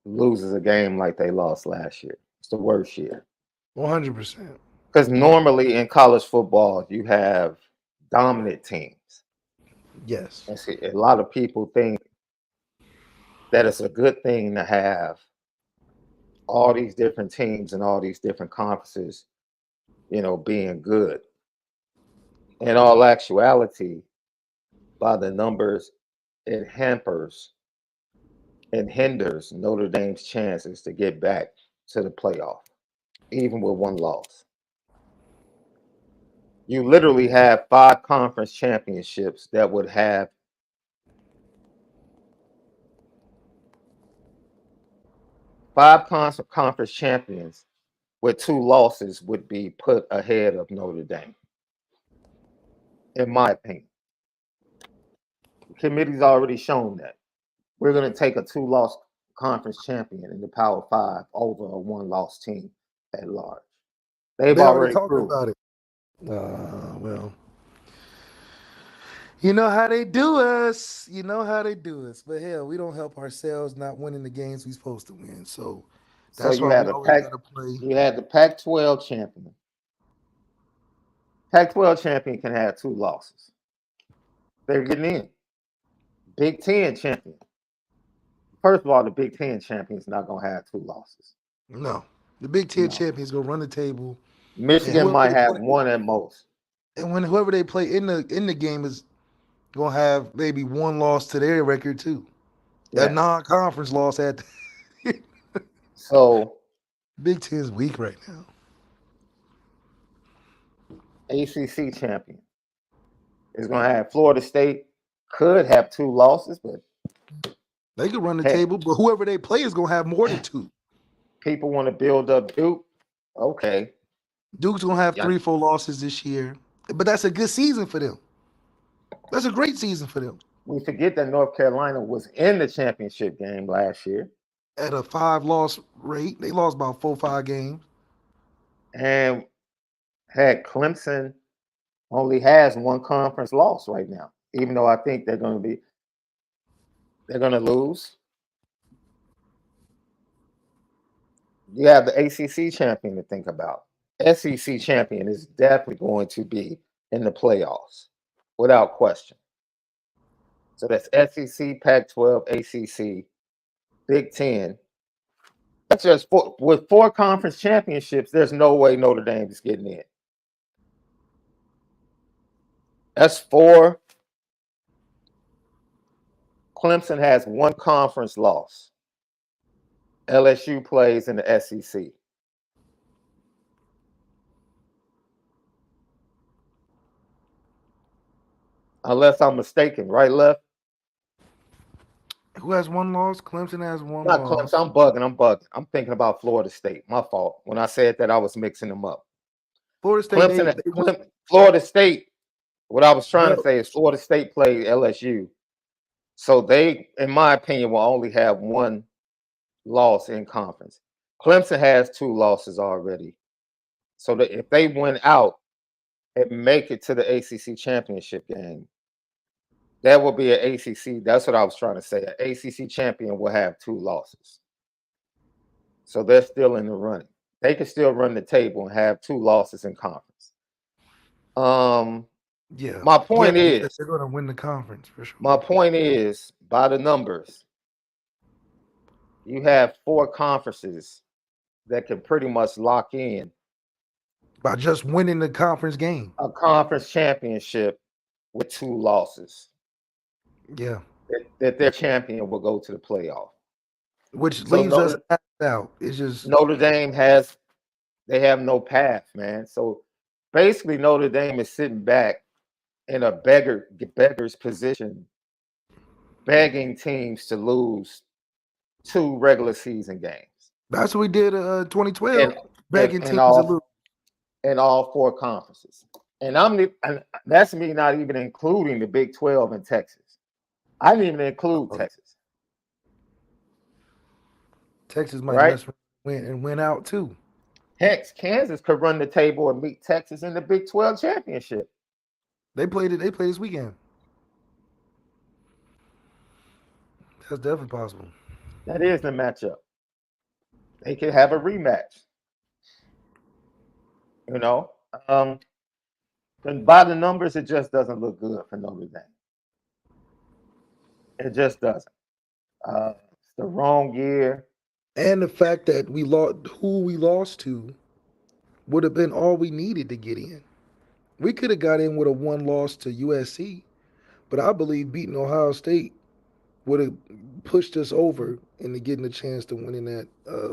loses a game like they lost last year. It's the worst year. 100%. Because normally in college football, you have dominant teams. Yes. And see, a lot of people think that it's a good thing to have all these different teams and all these different conferences, being good. In all actuality, by the numbers, it hampers and hinders Notre Dame's chances to get back to the playoff, even with one loss. You literally have 5 conference championships that would have 5 conference champions with 2 losses would be put ahead of Notre Dame in my opinion. The committee's already shown that. We're going to take a 2-loss conference champion in the Power 5 over a 1-loss team at large. They've They already already talked proved. about it. Well, you know how they do us. You know how they do us. But hell, we don't help ourselves not winning the games we're supposed to win. So So that's you why we had always got to play. the Pac-12 champion. Pac-12 champion can have 2 losses. They're getting in. Big Ten champion. First of all, the Big Ten champion is not going to have 2 losses. No, the Big Ten No. champions go run the table, and Michigan whoever might they have play, 1 at most. and when whoever they play in the game is gonna have maybe 1 loss to their record too, a Yes. non-conference loss at. So Big Ten's weak right now. ACC champion is going to have Florida State. Could have 2 losses, but They could run the heck, table, but whoever they play is gonna have more than 2. people want to build up Duke. Okay. Duke's gonna have Yeah. 3-4 losses this year, but that's a good season for them. That's a great season for them. We forget that North Carolina was in the championship game last year. At a 5-loss rate, they lost about 4-5 games. And heck, Clemson only has 1 conference loss right now, even though I think they're going to lose. You have the ACC champion to think about. SEC champion is definitely going to be in the playoffs, without question. So that's SEC, Pac-12, ACC, Big Ten. That's just with 4 conference championships. There's no way Notre Dame is getting in. That's 4. Clemson has 1 conference loss. LSU plays in the SEC. Unless I'm mistaken, right, Left? Who has 1 loss? Clemson has 1 Not loss. Clemson. I'm bugging. I'm thinking about Florida State. My fault. When I said that, I was mixing them up. Florida State, Florida State. What I was trying to well, say is Florida State played LSU. So they, in my opinion, will only have 1 loss in conference. Clemson has 2 losses already. So that if they win out and make it to the ACC championship game, that will be an ACC. That's what I was trying to say. An ACC champion will have 2 losses. So they're still in the running. They can still run the table and have 2 losses in conference. yeah. My point is, they're going to win the conference for sure. my point is, by the numbers, you have 4 conferences that can pretty much lock in By just winning the conference game. a conference championship with 2 losses. Yeah. That their champion will go to the playoff. Which leaves us out. It's just Notre Dame have no path, man. So basically Notre Dame is sitting back in a beggar's position, begging teams to lose 2 regular season games. That's what we did 2012. Begging teams to lose. In all 4 conferences. And that's me not even including the Big 12 and Texas. I didn't even include Texas. Texas might win out too. Heck, Kansas could run the table and beat Texas in the Big 12 championship. They played this weekend. That's definitely possible. That is the matchup. They could have a rematch. You know, and by the numbers, it just doesn't look good for Notre Dame. It just doesn't. It's the wrong year. And the fact that who we lost to would have been all we needed to get in. We could have got in with a 1 loss to USC, but I believe beating Ohio State would have pushed us over into getting a chance to win in that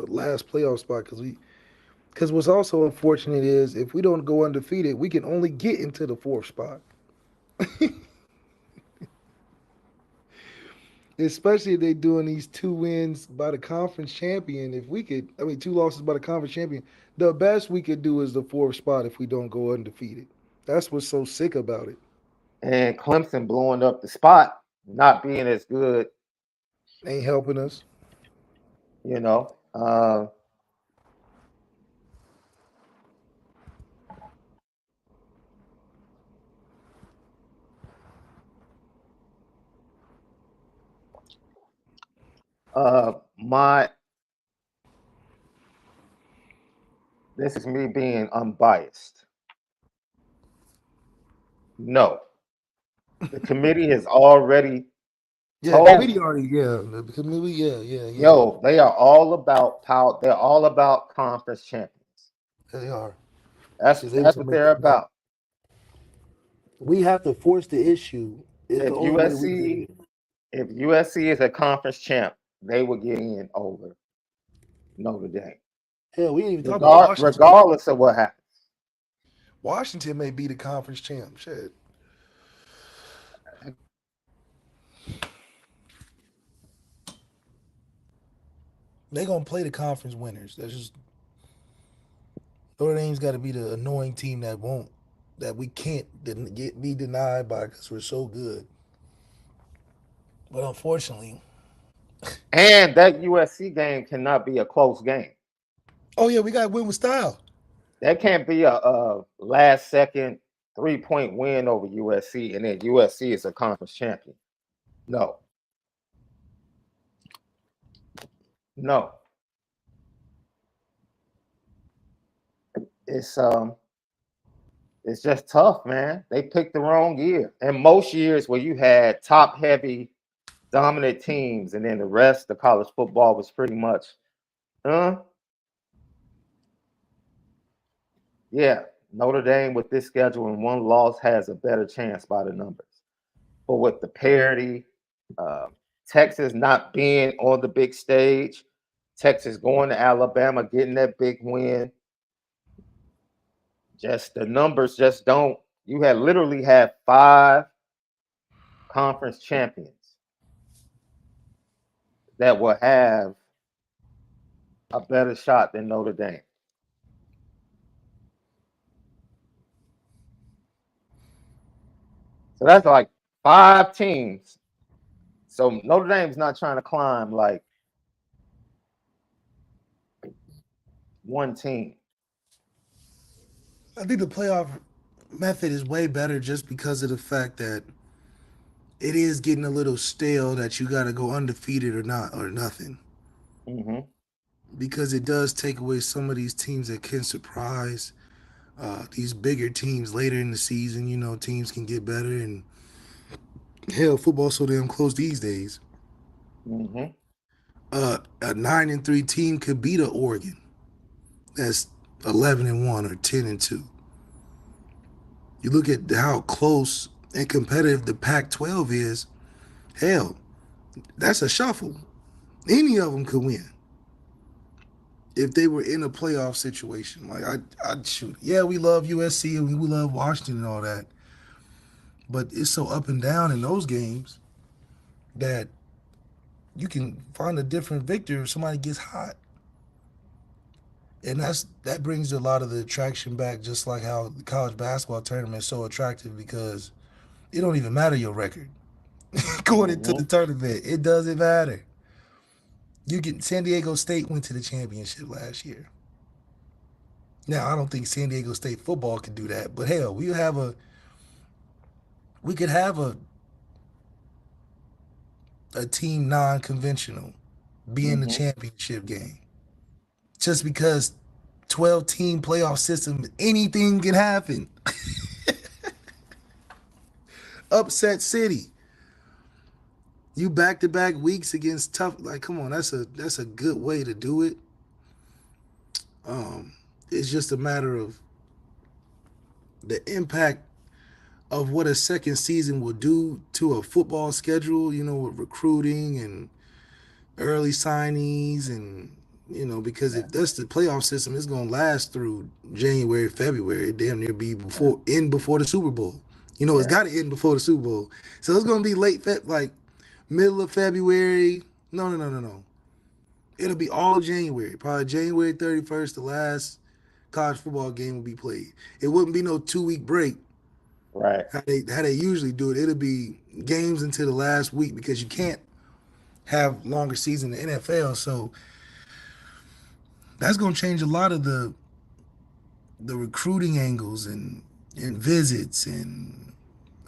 last playoff spot. Because what's also unfortunate is if we don't go undefeated, we can only get into the 4th spot. Especially if they're doing these 2 wins by the conference champion. 2 losses by the conference champion. The best we could do is the 4th spot if we don't go undefeated. That's what's so sick about it. and Clemson blowing up the spot, not being as good, Ain't helping us. you know. My This is me being unbiased. No, the committee has already Yeah, told committee already. Yeah, the committee. Yeah. yo, they are all about power. They're all about conference champions. They are That's because they that's want to what make they're it back. about. We have to force the issue. It's the If only way we get USC, in. if USC is a conference champ, they will get in over Notre Dame, Hell, we didn't even talk about Washington. regardless of what happens. Washington may be the conference champ. Shit. They gonna play the conference winners. That's just Notre Dame's got to be the annoying team that we can't be denied by because we're so good. But unfortunately, And that USC game cannot be a close game. oh yeah, we got to win with style. That can't be a last second 3-point win over USC, and then USC is a conference champion. No, no. It's it's just tough, man. They picked the wrong year. And most years where you had top heavy dominant teams, and then the rest of college football was pretty much, huh? Yeah, Notre Dame with this schedule and one loss has a better chance by the numbers. But with the parity, uh, Texas not being on the big stage, Texas going to Alabama, getting that big win, just the numbers just don't. You had literally had 5 conference champions that will have a better shot than Notre Dame. So that's like 5 teams. So Notre Dame's not trying to climb like one team. I think the playoff method is way better just because of the fact that it is getting a little stale that you got to go undefeated or not or nothing. Mm-hmm. Because it does take away some of these teams that can surprise. These bigger teams later in the season, teams can get better. And hell, football's so damn close these days. Mm-hmm. A 9-3 team could beat a Oregon that's 11-1 or 10-2. You look at how close and competitive the Pac-12 is. Hell, that's a shuffle. Any of them could win if they were in a playoff situation. Like I'd shoot. Yeah, we love USC and we love Washington and all that, but it's so up and down in those games that you can find a different victor if somebody gets hot. And that brings a lot of the attraction back, just like how the college basketball tournament is so attractive because it don't even matter your record going into the Mm-hmm. tournament. It doesn't matter. San Diego State went to the championship last year. Now I don't think San Diego State football could do that, but hell, we could have a team non-conventional be in the Mm-hmm. championship game. Just because 12-team playoff system, anything can happen. Upset city. You back-to-back weeks against tough. Like, come on, that's a good way to do it. It's just a matter of the impact of what a second season will do to a football schedule. With recruiting and early signees and because Yeah. if that's the playoff system, it's gonna last through January, February, damn near be before the Super Bowl. It's Yeah. got to end before the Super Bowl, so it's gonna be like middle of February. No. It'll be all January, probably January 31st. The last college football game will be played. It wouldn't be no 2-week break Right. How they usually do it. It'll be games into the last week because you can't have longer season in the NFL. So that's gonna change a lot of the recruiting angles and visits and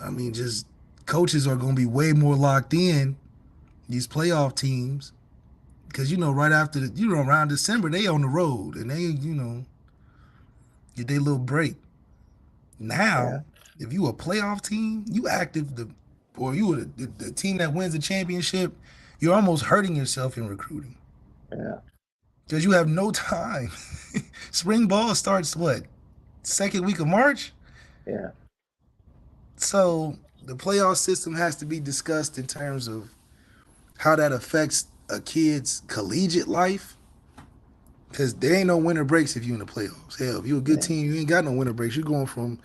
I mean just coaches are gonna be way more locked in these playoff teams because right after around December they on the road and they get their little break. Yeah. Now, if you a playoff team, you active or you were the team that wins the championship, you're almost hurting yourself in recruiting Yeah. because you have no time. Spring ball starts what, second week of March? Yeah. So the playoff system has to be discussed in terms of how that affects a kid's collegiate life. Because there ain't no winter breaks if you in the playoffs. Hell, if you're a good Yeah. team, you ain't got no winter breaks. You're going from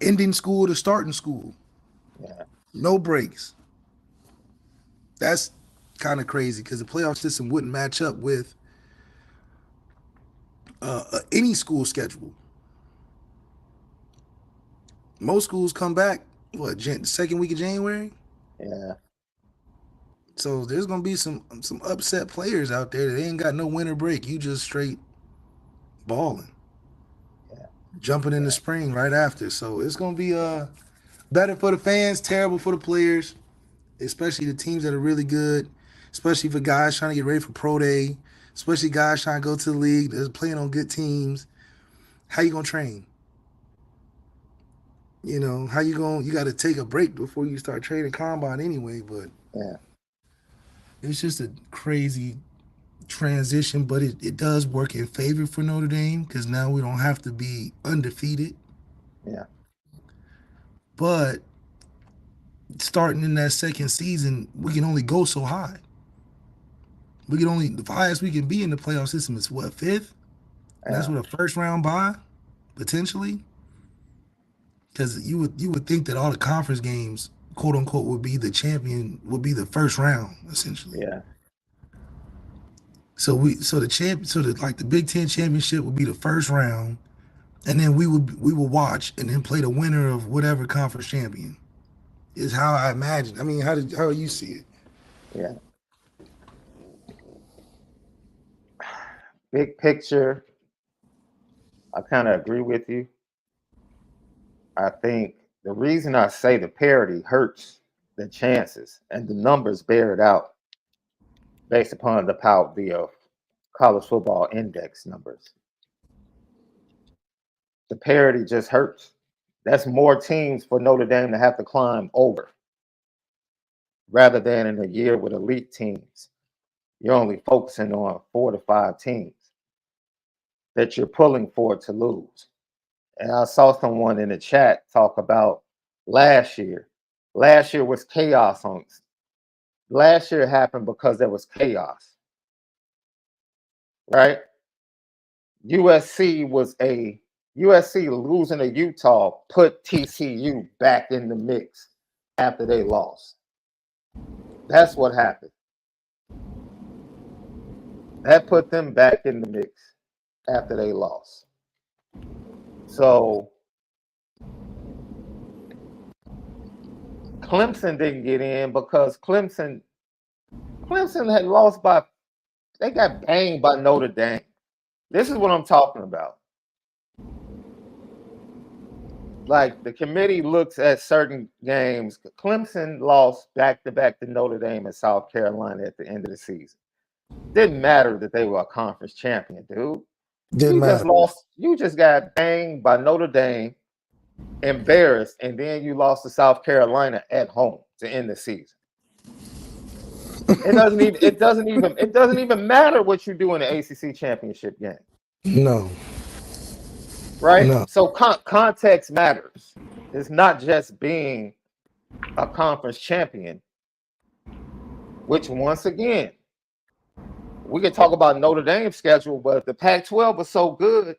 ending school to starting school. Yeah. No breaks. That's kind of crazy because the playoff system wouldn't match up with any school schedule. Most schools come back second week of January. Yeah. So there's gonna be some upset players out there that ain't got no winter break. You just straight balling, Yeah. jumping in the spring right after. So it's gonna be better for the fans, terrible for the players, especially the teams that are really good, especially for guys trying to get ready for pro day, especially guys trying to go to the league that's playing on good teams. How you gonna train? How you got to take a break before you start training combine anyway, but Yeah. it's just a crazy transition, but it does work in favor for Notre Dame because now we don't have to be undefeated. Yeah. But starting in that second season, we can only go so high. The highest we can be in the playoff system is what, fifth? And that's Yeah. with a first round bye, potentially. Because you would think that all the conference games, quote unquote, would be would be the first round, essentially. Yeah. So the Big Ten championship would be the first round, and then we will watch and then play the winner of whatever conference champion. Is how I imagine. I mean, how do you see it? Yeah. Big picture, I kind of agree with you. I think the reason I say the parity hurts the chances and the numbers bear it out based upon the college football index numbers. The parity just hurts. That's more teams for Notre Dame to have to climb over rather than in a year with elite teams. You're only focusing on 4 to 5 teams that you're pulling for to lose. And I saw someone in the chat talk about last year. Last year was chaos on. Last year happened because there was chaos, right? USC losing to Utah put TCU back in the mix after they lost. That's what happened. That put them back in the mix after they lost. So Clemson didn't get in because Clemson had lost they got banged by Notre Dame. This is what I'm talking about. Like the committee looks at certain games. Clemson lost back-to-back to Notre Dame and South Carolina at the end of the season. Didn't matter that they were a conference champion, dude. Didn't You just matter. lost. You just got banged by Notre Dame, embarrassed, and then you lost to South Carolina at home to end the season. It doesn't even matter what you do in the ACC championship game. No. Right? No. So context matters. It's not just being a conference champion, which once again, we can talk about Notre Dame's schedule, but if the Pac-12 was so good,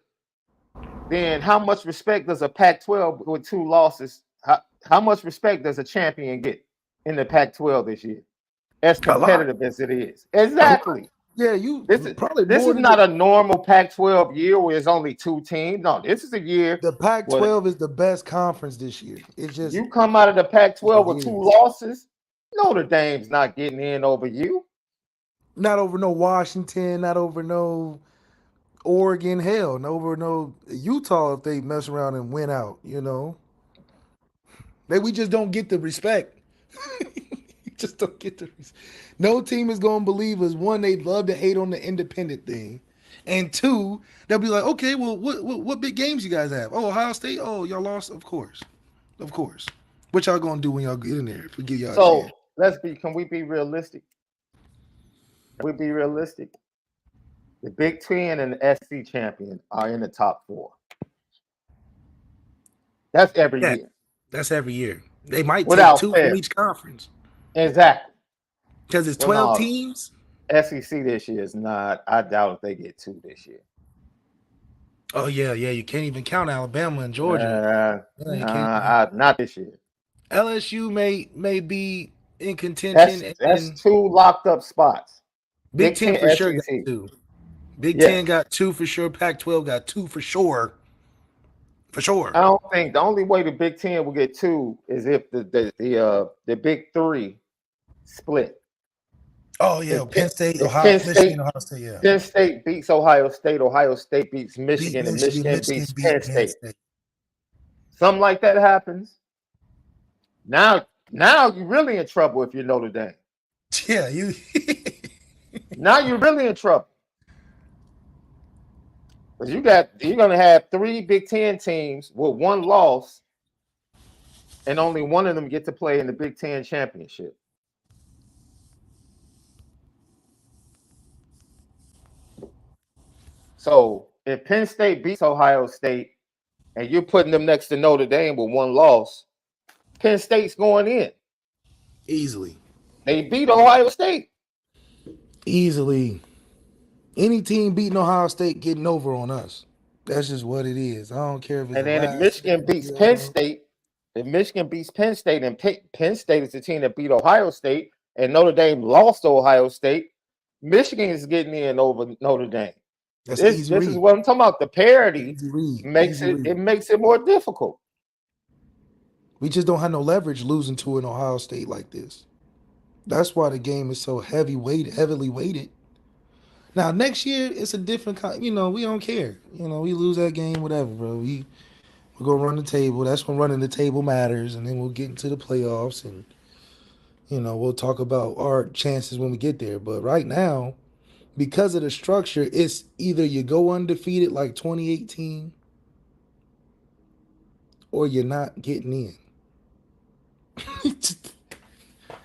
then how much respect does a Pac-12 with 2 losses, how much respect does a champion get in the Pac-12 this year? As A lot. competitive as it is. Exactly. Yeah, you This is probably this more is than not a normal Pac-12 year where it's only 2 teams. No, this is a year the where Pac-12 is the best conference this year. It's just you come out of the what Pac-12 it with 2 is. losses. Notre Dame's not getting in over you. Not over no Washington, not over no Oregon, hell, not over no Utah if they mess around and win out, you know. We just don't get the respect. You just don't get the respect. No team is gonna believe us. One, they'd love to hate on the independent thing. And two, they'll be like, okay, well, what big games you guys have? Oh, Ohio State? Oh, y'all lost? Of course. Of course. What y'all gonna do when y'all get in there if we give y'all a So chance? can we be realistic? Can we be realistic? The Big Ten and the SC champion are in the top 4. That's every Yeah, year. that's every year. They might take Without two from fail. each conference. Exactly. Because it's Well, 12 no, teams. SEC this year is not. I doubt if they get 2 this year. Oh yeah, yeah. You can't even count Alabama and Georgia. Yeah, you can't. Not this year. LSU may be in contention, and That's then 2 locked up spots. Big Big Ten Ten, for sure got SEC. two. Big Ten Yes. got two for sure. Pac-12 got two for sure. For I sure. don't think the only way the Big Ten will get 2 is if the Big 3 split. Oh yeah, If Penn State, if Ohio, Michigan, Ohio State. Yeah, Penn State beats Ohio State beats beat Michigan, and Michigan. Michigan Michigan beats beat Penn Penn State. State. Something like that happens. Now you're really in trouble if you're Notre Dame. Yeah, you. Now you're really in trouble. Because you're gonna have 3 Big Ten teams with 1 loss, and only one of them get to play in the Big Ten championship. So if Penn State beats Ohio State and you're putting them next to Notre Dame with 1 loss, Penn State's going in. Easily. They beat Ohio State. Easily. Any team beating Ohio State getting over on us. That's just what it is. I don't care if it's And the then if last Michigan team beats beat us Penn on. State, if Michigan beats Penn State, and Penn State is the team that beat Ohio State, and Notre Dame lost to Ohio State, Michigan is getting in over Notre Dame. That's an easy This is read. what I'm talking about. The parity Easy read. makes Easy read. makes it more difficult. We just don't have no leverage losing to an Ohio State like this. That's why the game is so heavily weighted. Now next year it's a different kind. You know, we don't care. You know, we lose that game, whatever, bro. We're gonna run the table. That's when running the table matters, and then we'll get into the playoffs, and we'll talk about our chances when we get there. But right now, because of the structure, it's either you go undefeated like 2018, or you're not getting in.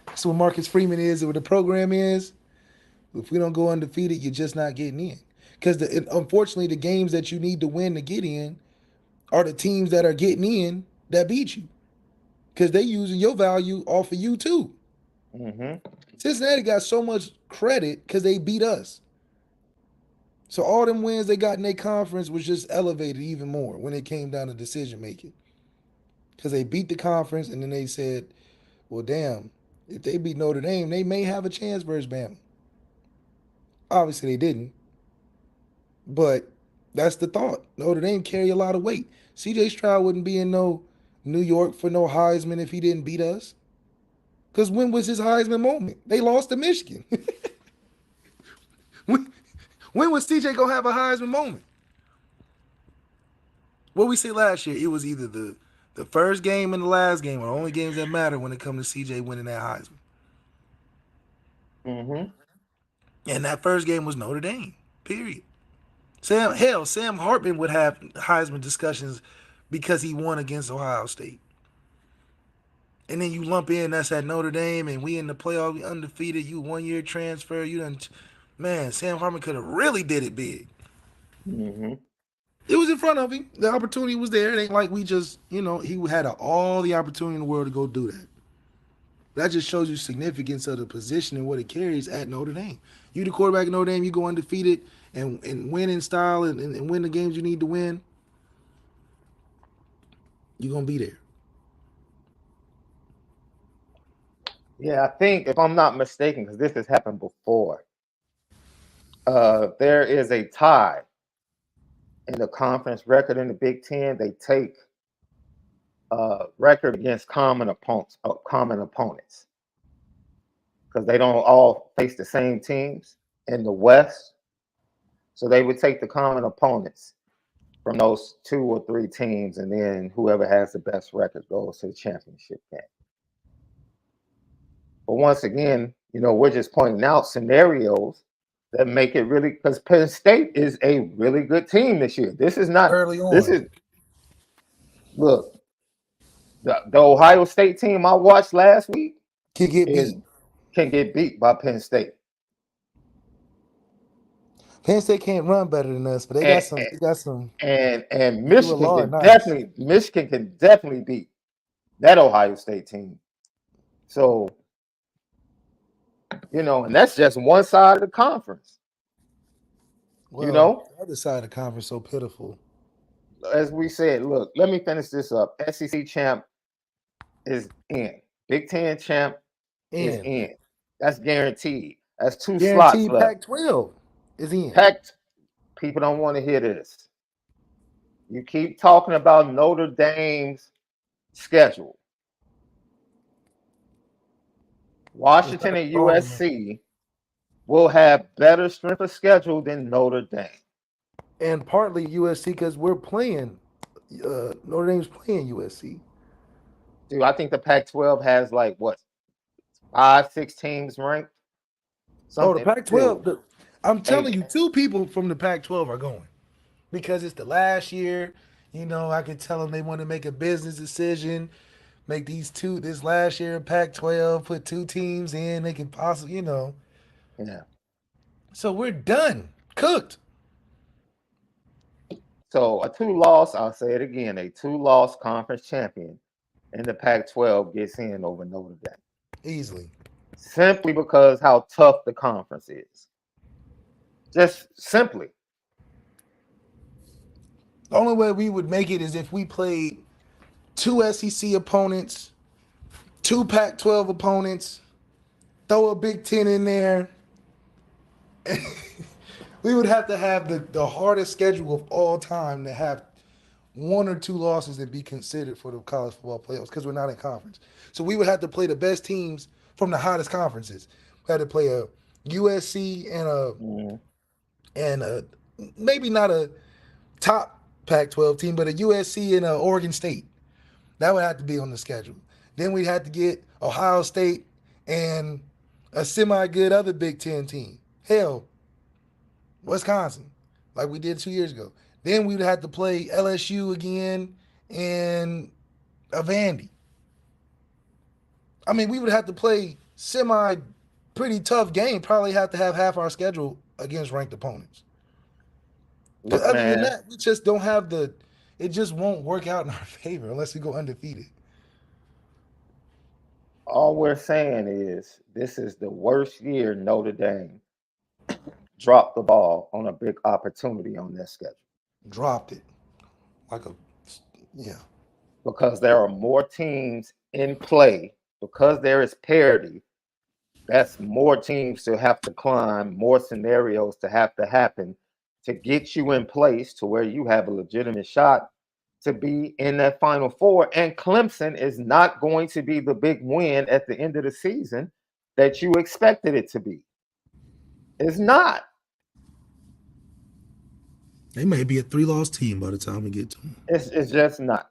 That's what Marcus Freeman is, and what the program is. If we don't go undefeated, you're just not getting in. Because unfortunately, the games that you need to win to get in are the teams that are getting in that beat you. Because they using your value off of you too. Mm-hmm. Cincinnati got so much credit because they beat us. So all them wins they got in their conference was just elevated even more when it came down to decision making. Because they beat the conference and then they said, well, damn, if they beat Notre Dame, they may have a chance versus Bama. Obviously, they didn't. But that's the thought. Notre Dame carry a lot of weight. CJ Stroud wouldn't be in no New York for no Heisman if he didn't beat us. Because when was his Heisman moment? They lost to Michigan. when was CJ going to have a Heisman moment? What we say last year, it was either the first game and the last game are the only games that matter when it comes to CJ winning that Heisman. Mm-hmm. And that first game was Notre Dame, period. Sam Hartman would have Heisman discussions because he won against Ohio State. And then you lump in that's at Notre Dame and we in the playoff, we undefeated, you 1 year transfer, man, Sam Hartman could have really did it big. Mm-hmm. It was in front of him. The opportunity was there. It ain't like we just, he had all the opportunity in the world to go do that. That just shows you significance of the position and what it carries at Notre Dame. You the quarterback at Notre Dame, you go undefeated and win in style and win the games you need to win, you're going to be there. Yeah, I think if I'm not mistaken, because this has happened before, there is a tie in the conference record in the Big Ten. They take record against common opponents, because they don't all face the same teams in the West. So they would take the common opponents from those 2 or 3 teams, and then whoever has the best record goes to the championship game. But once again, we're just pointing out scenarios that make it really, because Penn State is a really good team this year. This is not Early on. This is look, the Ohio State team I watched last week Can get beat by Penn State. Penn State can't run better than us, but they got some. And Michigan can definitely beat that Ohio State team. So, and that's just one side of the conference. Well, the other side of the conference so pitiful. As we said, look, let me finish this up. SEC champ is in. Big Ten champ is in. That's guaranteed. That's 2 slots left. Pac-12 is in. People don't want to hear this. You keep talking about Notre Dame's schedule. Washington and USC will have better strength of schedule than Notre Dame. And partly USC because we're playing, Notre Dame's playing USC. Dude, I think the Pac-12 has 5, 6 teams ranked. The Pac-12. I'm telling you, 2 people from the Pac-12 are going because it's the last year. I could tell them they want to make a business decision, make this last year in Pac-12, put 2 teams in. They can possibly, Yeah. So we're done, cooked. So a 2-loss, I'll say it again, a 2-loss conference champion in the Pac-12 gets in over Notre Dame. Easily. Simply because how tough the conference is. Just simply. The only way we would make it is if we played 2 SEC opponents, 2 Pac-12 opponents, throw a Big Ten in there. We would have to have the hardest schedule of all time to have 1 or 2 losses and be considered for the college football playoffs because we're not in conference. So we would have to play the best teams from the hottest conferences. We had to play a USC and a maybe not a top Pac-12 team, but a USC and a Oregon State. That would have to be on the schedule. Then we'd have to get Ohio State and a semi-good other Big Ten team. Hell, Wisconsin, like we did 2 years ago. Then we'd have to play LSU again and a Vandy. I mean, we would have to play pretty tough game. Probably have to have half our schedule against ranked opponents. But other than that, we just don't have it just won't work out in our favor unless we go undefeated. All we're saying is this is the worst year Notre Dame dropped the ball on a big opportunity on their schedule. Dropped it. Because there are more teams in play, because there is parity, that's more teams to have to climb, more scenarios to have to happen to get you in place to where you have a legitimate shot to be in that Final Four. And Clemson is not going to be the big win at the end of the season that you expected it to be. It's not. They may be a 3-loss team by the time we get to them. It's just not.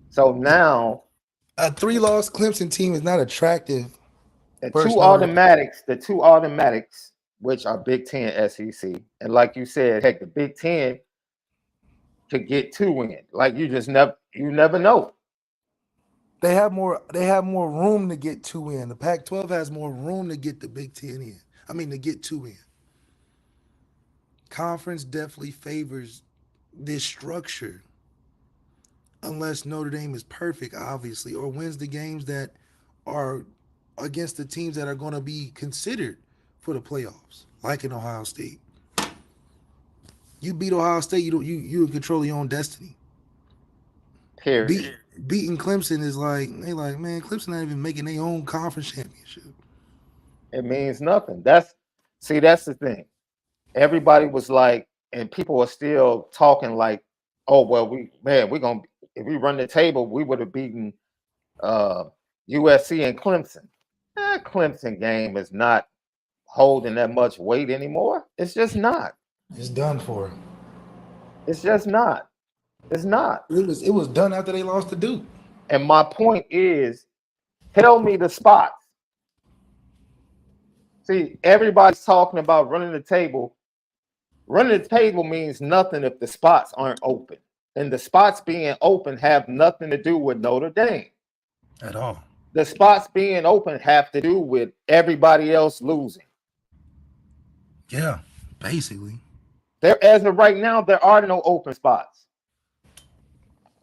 So now a 3-loss Clemson team is not attractive. The two automatics, which are Big Ten, SEC, and like you said, heck, the Big Ten could get 2 in. Like you never know. They have more room to get 2 in. The Pac-12 has more room to get the Big Ten in. I mean, to get 2 in. Conference definitely favors this structure. Unless Notre Dame is perfect, obviously, or wins the games that are against the teams that are going to be considered for the playoffs, like in Ohio State. You beat Ohio State, you in control of your own destiny. Period. Beating Clemson is man, Clemson not even making their own conference championship. It means nothing. That's the thing. Everybody was like, and people are still talking like, oh well, we're gonna if we run the table, we would have beaten USC and Clemson. That Clemson game is not holding that much weight anymore. It's just not. It's done for. It's just not. It's not. It was done after they lost to Duke. And my point is, tell me the spots. See, everybody's talking about running the table. Running the table means nothing if the spots aren't open. And the spots being open have nothing to do with Notre Dame. At all. The spots being open have to do with everybody else losing. Yeah, basically. As of right now, there are no open spots.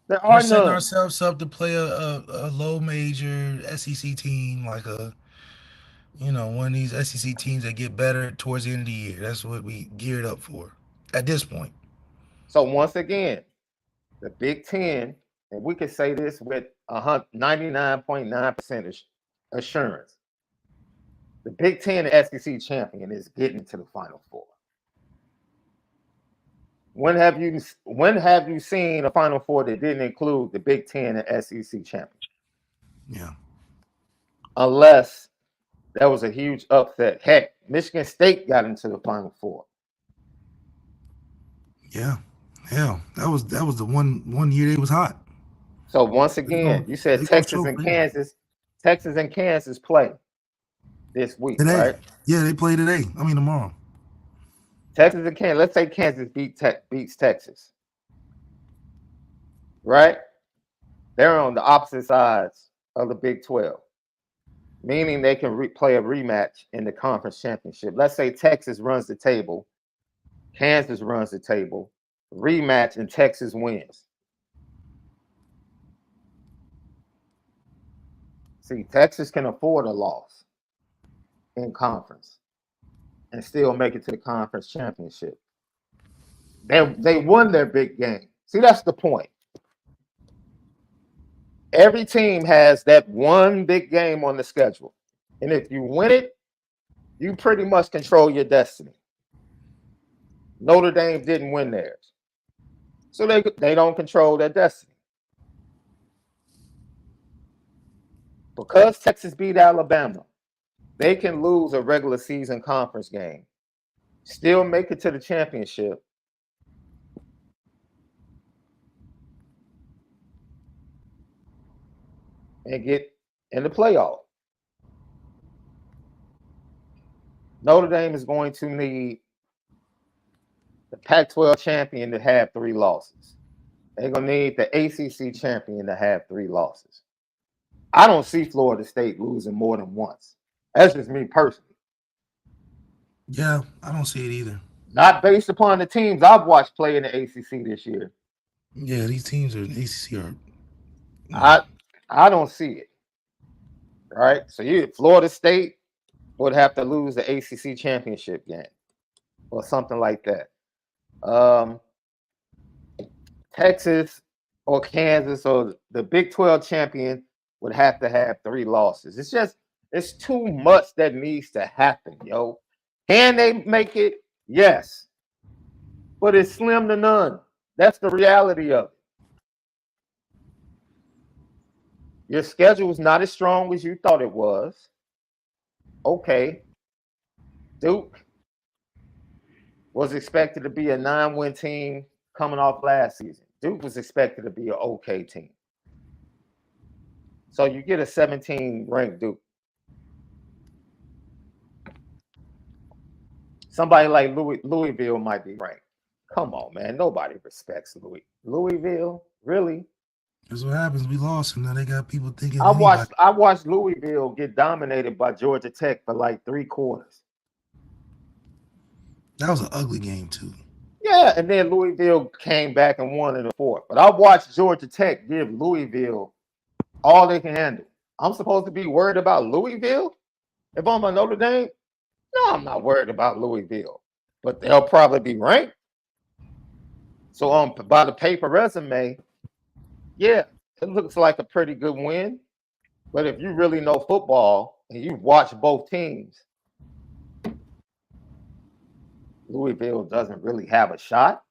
There are We're setting none. ourselves up to play a low major SEC team, like one of these SEC teams that get better towards the end of the year. That's what we geared up for at this point. So once again, the Big Ten, and we can say this with 99.9% assurance, the Big Ten SEC champion is getting to the Final Four. When have you seen a Final Four that didn't include the Big Ten and SEC champion? Yeah. Unless that was a huge upset. Heck, Michigan State got into the Final Four. Yeah. Hell, that was the one year they was hot. So once again, you said Texas and Kansas. Texas and Kansas play this week, today. Right? Yeah, they play today. I mean tomorrow. Texas and Kansas. Let's say Kansas beats Texas. Right? They're on the opposite sides of the Big 12. Meaning they can play a rematch in the conference championship. Let's say Texas runs the table, Kansas runs the table, rematch, and Texas wins. See, Texas can afford a loss in conference and still make it to the conference championship. They won their big game. See, that's the point. Every team has that one big game on the schedule. And if you win it, you pretty much control your destiny. Notre Dame didn't win theirs. So they don't control their destiny. Because Texas beat Alabama, they can lose a regular season conference game, still make it to the championship, and get in the playoff. Notre Dame is going to need the Pac-12 champion to have 3 losses. They're going to need the ACC champion to have 3 losses. I don't see Florida State losing more than once. That's just me personally. Yeah, I don't see it either. Not based upon the teams I've watched play in the ACC this year. Yeah, these teams are ACC are. I don't see it. Right? So Florida State would have to lose the ACC championship game or something like that. Texas or Kansas or the Big 12 champion would have to have 3 losses. It's too much that needs to happen, yo. Can they make it? Yes. But it's slim to none. That's the reality of it. Your schedule is not as strong as you thought it was. Okay. Duke was expected to be a 9-win team coming off last season. Duke was expected to be an okay team. So you get a 17-ranked Duke. Somebody like Louisville might be ranked. Come on, man. Nobody respects Louisville. Really? That's what happens. We lost, and now they got people thinking. I watched Louisville get dominated by Georgia Tech for like 3 quarters. That was an ugly game too. Yeah, and then Louisville came back and won in the 4th. But I watched Georgia Tech give Louisville all they can handle. I'm supposed to be worried about Louisville if I'm a Notre Dame? No, I'm not worried about Louisville. But they'll probably be ranked. So by the paper resume, yeah, it looks like a pretty good win. But if you really know football and you watch both teams, Louisville doesn't really have a shot.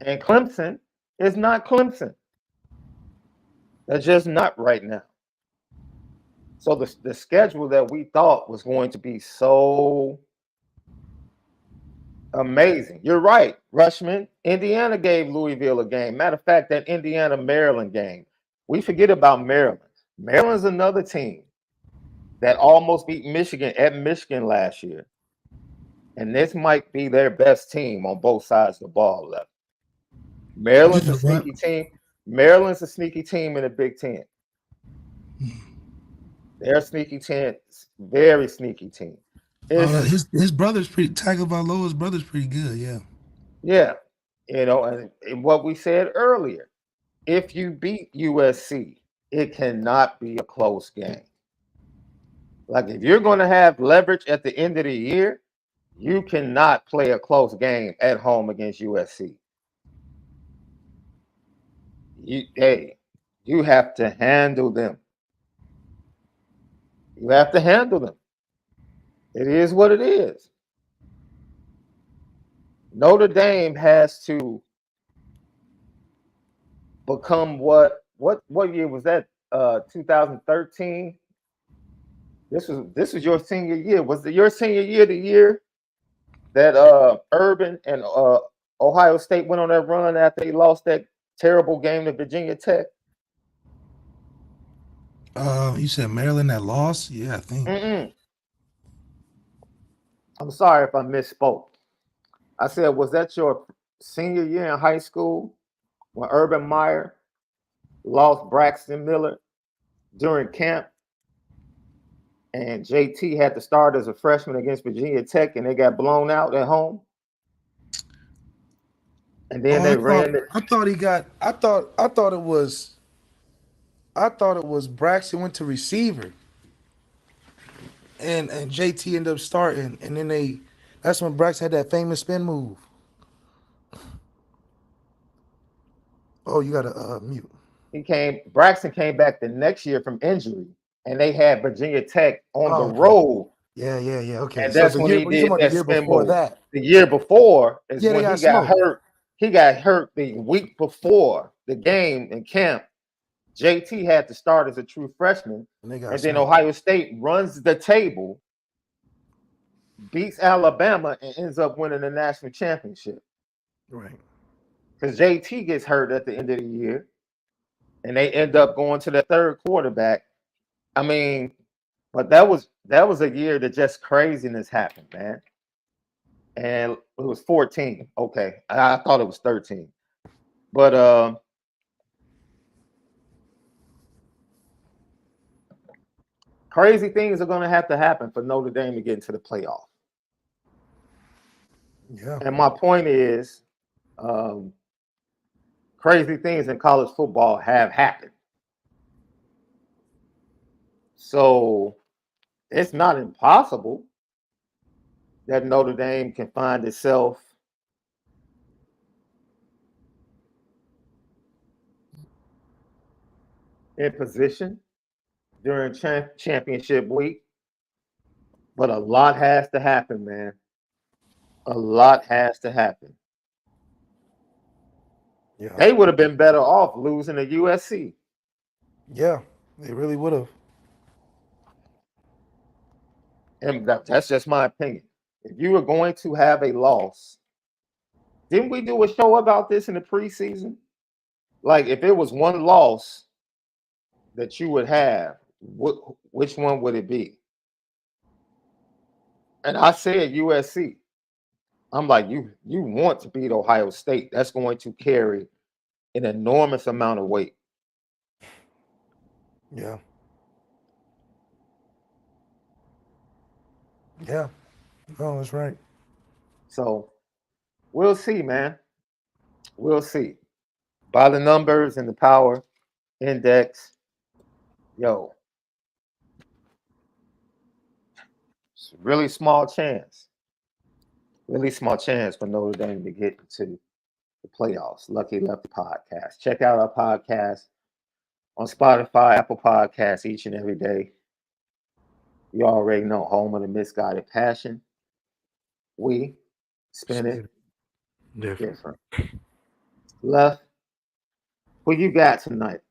And Clemson is not Clemson. They're just not right now. So the schedule that we thought was going to be so amazing. You're right, Rushman. Indiana gave Louisville a game. Matter of fact, that Indiana-Maryland game, we forget about Maryland. Maryland's another team that almost beat Michigan at Michigan last year. And this might be their best team on both sides of the ball left. Maryland's a sneaky team. Maryland's a sneaky team in the Big Ten. They're a sneaky team, very sneaky team. His brother's pretty. Tagovailoa's brother's pretty good. Yeah. Yeah, and what we said earlier, if you beat USC, it cannot be a close game. Like if you're going to have leverage at the end of the year, you cannot play a close game at home against USC. You have to handle them. You have to handle them. It is what it is. Notre Dame has to become what year was that? 2013. This was your senior year. Was it your senior year the year that Urban and Ohio State went on that run after they lost that terrible game to Virginia Tech? You said Maryland that lost? Yeah, I think. I'm sorry if I misspoke. I said, was that your senior year in high school when Urban Meyer lost Braxton Miller during camp and JT had to start as a freshman against Virginia Tech and they got blown out at home? And then they ran it. I thought it was Braxton went to receiver. And JT ended up starting, and then that's when Braxton had that famous spin move. Oh, you gotta mute. Braxton came back the next year from injury, and they had Virginia Tech on the road. Yeah. Okay. And that's when he did that year spin before move. that. The year before is when he got smoked. hurt. He got hurt the week before the game in camp. JT had to start as a true freshman, and then Ohio State runs the table, beats Alabama, and ends up winning the national championship. Right. Because JT gets hurt at the end of the year, and they end up going to the third quarterback. I mean, but that was a year that just craziness happened, man. And it was 14. Okay, I thought it was 13, but crazy things are going to happen for Notre Dame to get into the playoff. Yeah. And my point is, crazy things in college football have happened. So it's not impossible that Notre Dame can find itself in position during championship week. But a lot has to happen, man. A lot has to happen. Yeah. They would have been better off losing to USC. Yeah, they really would have. And that's just my opinion. If you were going to have a loss, didn't we do a show about this in the preseason? Like, if it was one loss that you would have, which one would it be? And I said USC. I'm like, you want to beat Ohio State. That's going to carry an enormous amount of weight. Yeah. Yeah. No, that's right. So we'll see, man. We'll see. By the numbers and the power index, yo, it's a really small chance. Really small chance for Notre Dame to get into the playoffs. Lucky Lefty podcast. Check out our podcast on Spotify, Apple Podcasts each and every day. You already know, home of the misguided passion. We spin it Spin different. different. Left, who you got tonight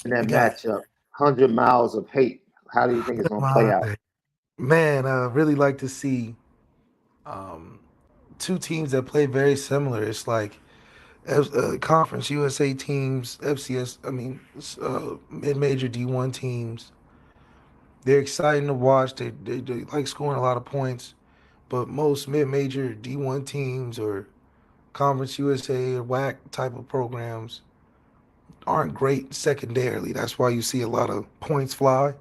in We that got matchup? 100 miles of hate. How do you think it's going to play my out? man. I really like to see um, two teams that play very similar. It's like Conference USA teams, FCS. I mean, mid-major D1 teams. They're exciting to watch. They like scoring a lot of points. But most mid-major D1 teams or Conference USA or WAC type of programs aren't great secondarily. That's why you see a lot of points fly.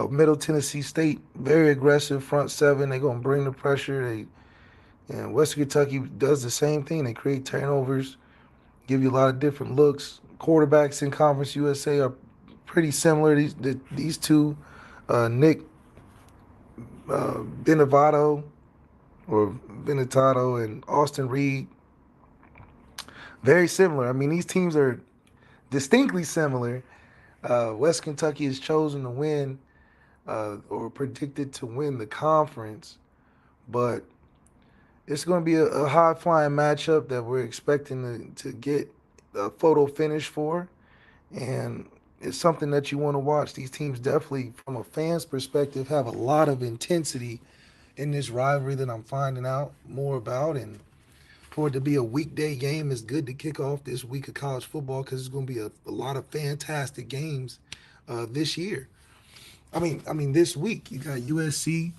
Middle Tennessee State, very aggressive front seven. They're gonna bring the pressure. And Western Kentucky does the same thing. They create turnovers, give you a lot of different looks. Quarterbacks in Conference USA are pretty similar. These two, Nick Benevado or Benetato and Austin Reed, very similar. I mean, these teams are distinctly similar. West Kentucky is chosen to win or predicted to win the conference, but it's going to be a high flying matchup that we're expecting to get a photo finish for. And it's something that you want to watch. These teams definitely, from a fan's perspective, have a lot of intensity in this rivalry that I'm finding out more about. And for it to be a weekday game is good to kick off this week of college football because it's going to be a lot of fantastic games this year. This week you got USC,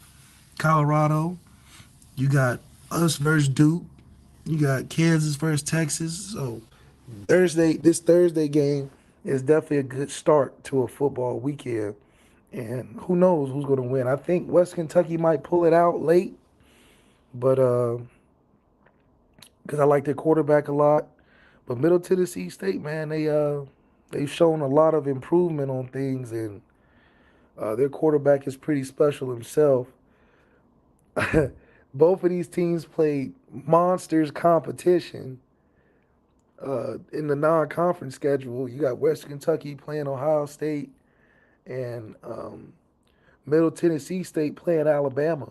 Colorado, you got us versus Duke, you got Kansas versus Texas. So this Thursday game is definitely a good start to a football weekend. And who knows who's going to win? I think West Kentucky might pull it out late, but because I like their quarterback a lot. But Middle Tennessee State, man, they've shown a lot of improvement on things, and their quarterback is pretty special himself. Both of these teams played monsters competition in the non-conference schedule. You got West Kentucky playing Ohio State, and Middle Tennessee State playing Alabama.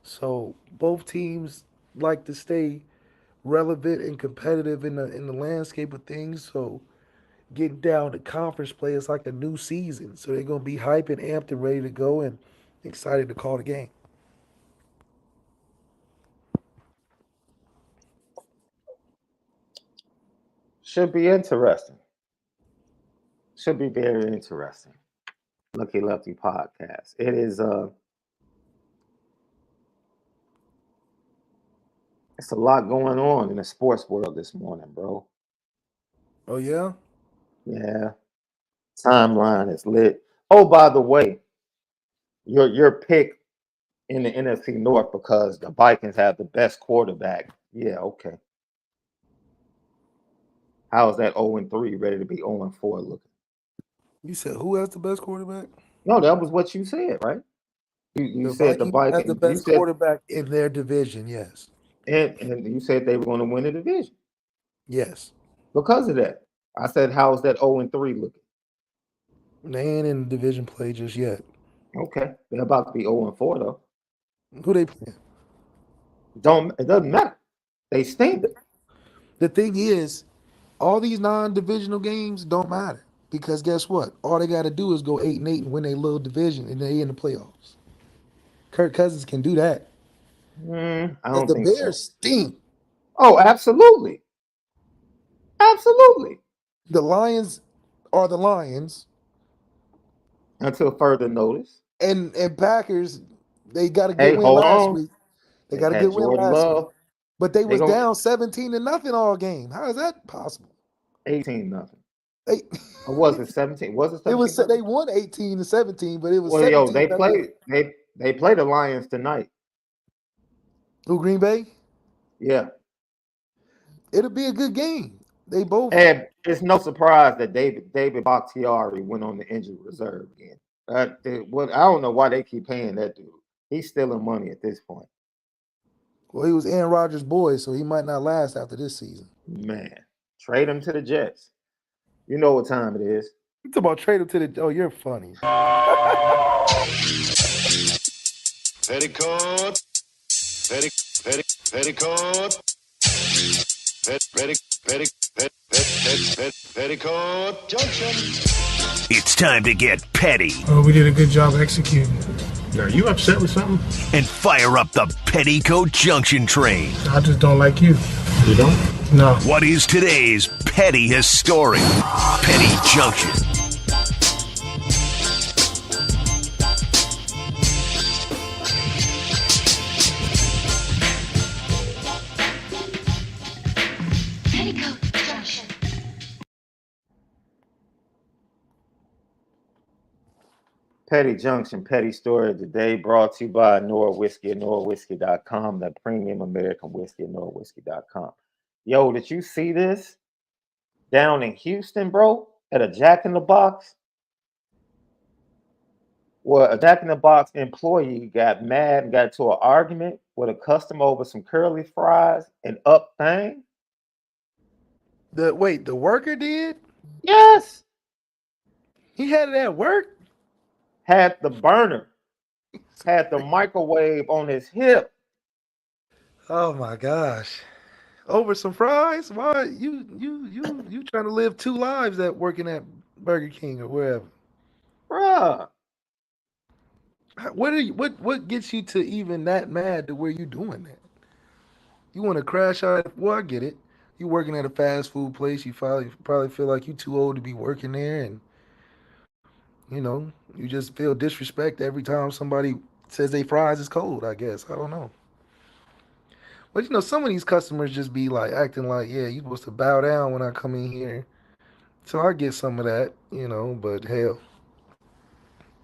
So both teams like to stay relevant and competitive in the landscape of things. So getting down to conference play is like a new season. So they're gonna be hyped and amped and ready to go and excited to call the game. Should be interesting. Should be very interesting. Lucky Lefty podcast. It is it's a lot going on in the sports world this morning, bro. Oh yeah? Yeah. Timeline is lit. Oh, by the way, your pick in the NFC North because the Vikings have the best quarterback. Yeah, okay. How is that 0-3 ready to be 0-4 looking? You said who has the best quarterback? No, that was what you said, right? You The said the Vikings has the Vikings. You best said quarterback in their division, yes. and you said they were going to win the division Yes. because of that. I said, how is that 0-3 looking? They ain't in the division play just yet. Okay, they're about to be 0-4 though. Who they playing? Don't it doesn't matter. They stink. The thing is, all these non-divisional games don't matter because guess what? All they got to do is go 8-8 and win a little division, and they in the playoffs. Kirk Cousins can do that. I Because don't the think so. Bears stink. Oh, absolutely, absolutely. The Lions are the Lions, Until further notice. and Packers they got a good Hey, win hold last on. week. They They got a had good win Jordan last week, Love. but they They was gonna down 17-0 all game. How is that possible? 18-0. They Or was it 17? Was it it was 17-0? they won 18-17, but it was Well, yo, 17 they nothing. play they play the Lions tonight. Who Green Bay? Yeah. It'll be a good game. They both. And it's no surprise that David Bakhtiari went on the injured reserve again. I don't know why they keep paying that dude. He's stealing money at this point. Well, he was Aaron Rodgers' boy, so he might not last after this season. Man, trade him to the Jets. You know what time it is. You talking about trade him to the? Oh, you're funny. Petticoat, petticoat, petticoat, Junction. It's time to get petty Oh, we did a good job executing. Are you upset with something? and fire up the Petticoat Junction train. I just don't like you. You don't? No. What is today's petty historic Petty Junction? Petticoat Junction. Petty Junction, Petty Story of the Day, brought to you by Onora Whiskey, OnoraWhiskey.com, the premium American whiskey, OnoraWhiskey.com. Yo, did you see this? Down in Houston, bro, at a Jack in the Box? Well, a Jack in the Box employee got mad and got into an argument with a customer over some curly fries and up thing. The worker did? Yes. He had it at work? Had the burner, had the microwave on his hip. Oh my gosh. Over some fries? Why you trying to live two lives at working at Burger King or wherever? Bruh. What gets you to even that mad to where you doing that? You want to crash out? Well, I get it. You working at a fast food place, you probably feel like you too old to be working there, and you just feel disrespect every time somebody says they fries is cold, I guess. I don't know. But some of these customers just be like acting like, yeah, you supposed to bow down when I come in here. So I get some of that, but hell,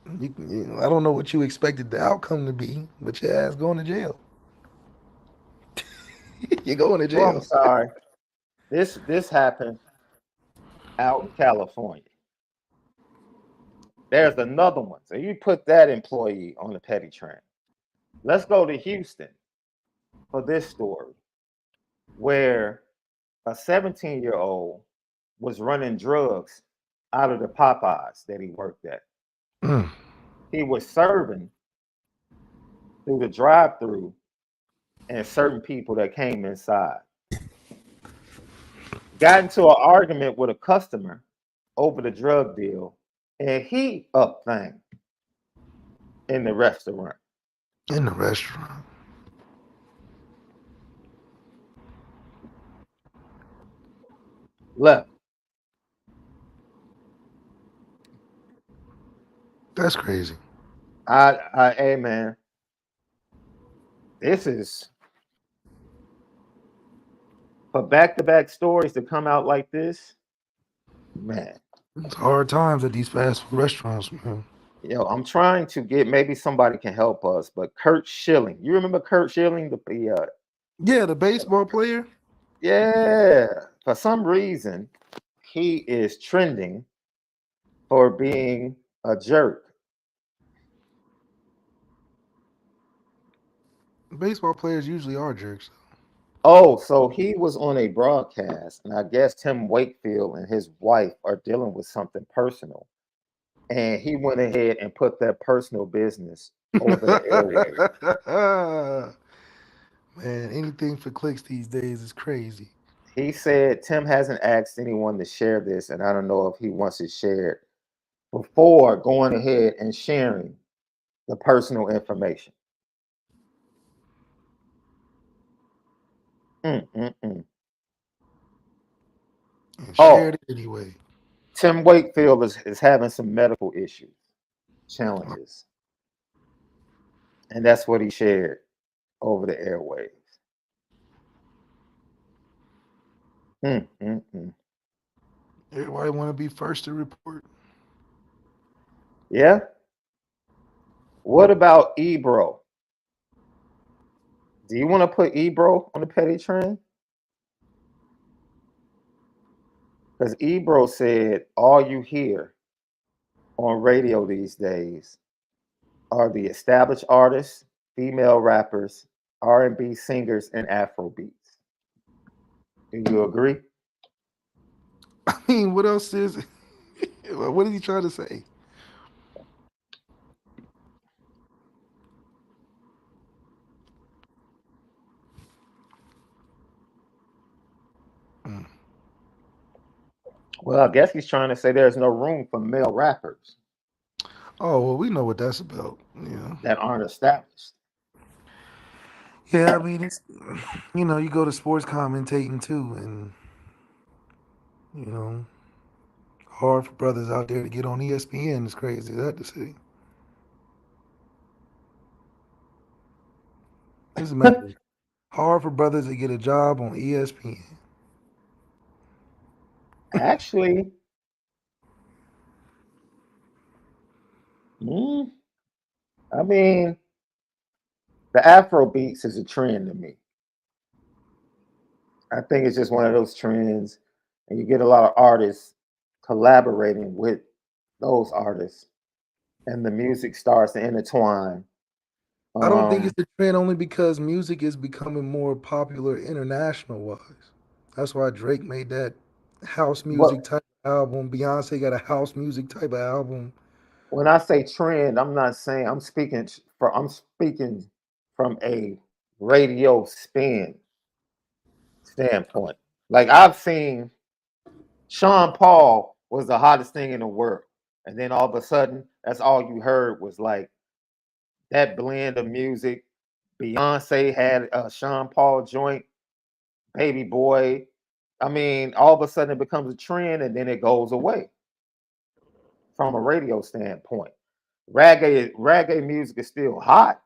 I don't know what you expected the outcome to be, but your ass going to jail. You're going to Oh, I'm jail. sorry. This happened out in California. There's another one. So you put that employee on the petty train. Let's go to Houston for this story, where a 17-year-old was running drugs out of the Popeyes that he worked at. Mm. He was serving through the drive-through and certain people that came inside. Got into an argument with a customer over the drug deal, and he up thing in the restaurant. In the restaurant. Left. That's crazy. Hey man, this is for back-to-back stories to come out like this, man. It's hard times at these fast food restaurants, man. I'm trying to get, maybe somebody can help us, but Kurt Schilling, you remember Kurt Schilling, Yeah, the baseball player. yeah, for some reason he is trending for being a jerk. Baseball players usually are jerks. Oh, so he was on a broadcast, and I guess Tim Wakefield and his wife are dealing with something personal. And he went ahead and put their personal business over the airwaves. Man, anything for clicks these days is crazy. He said Tim hasn't asked anyone to share this, and I don't know if he wants it shared before going ahead and sharing the personal information. Mm-mm-mm. And Oh. shared it anyway. Tim Wakefield is having some medical issues, challenges. And that's what he shared over the airwaves. Everybody want to be first to report. Yeah. What about Ebro? Do you want to put Ebro on the petty train? Because Ebro said all you hear on radio these days are the established artists, female rappers, R&B singers, and Afro beats. Do you agree? I mean, what else is What is he trying to say? Well, I guess he's trying to say there's no room for male rappers Oh, well, we know what that's about. Yeah. that aren't established. Yeah, I mean, it's, you go to sports commentating too, and, you know, hard for brothers out there to get on ESPN. It's crazy that to see. Just imagine. Hard for brothers to get a job on ESPN. Actually, I mean, the Afro beats is a trend to me. I think it's just one of those trends, and you get a lot of artists collaborating with those artists, and the music starts to intertwine. I don't think Um, it's a trend only because music is becoming more popular international wise. That's why Drake made that house but music type album. Beyonce got a house music type of album. when I say trend, I'm not saying I'm speaking from a radio spin standpoint. Like I've seen Sean Paul was the hottest thing in the world. And then all of a sudden, that's all you heard was like that blend of music. Beyonce had a Sean Paul joint, Baby Boy. I mean, all of a sudden it becomes a trend and then it goes away from a radio standpoint. Reggae music is still hot,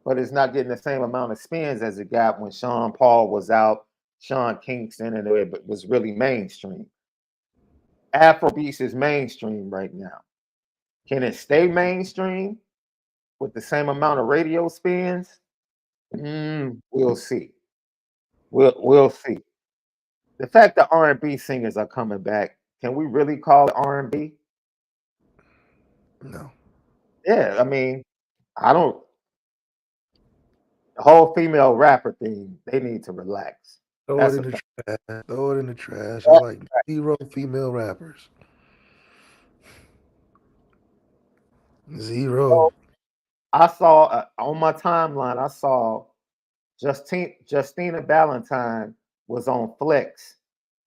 but it's not getting the same amount of spins as it got when Sean Paul was out, Sean Kingston, and it was really mainstream. Afrobeats is mainstream right now. Can it stay mainstream with the same amount of radio spins? We'll see. We'll see. The fact that R&B singers are coming back, can we really call it R&B? No. Yeah, I mean, I don't. The whole female rapper thing, they need to relax. Throw it That's in a the fact. trash. Throw it in the trash. It's like 0 female rappers. 0. I saw on my timeline, I saw Justina Valentine was on Flex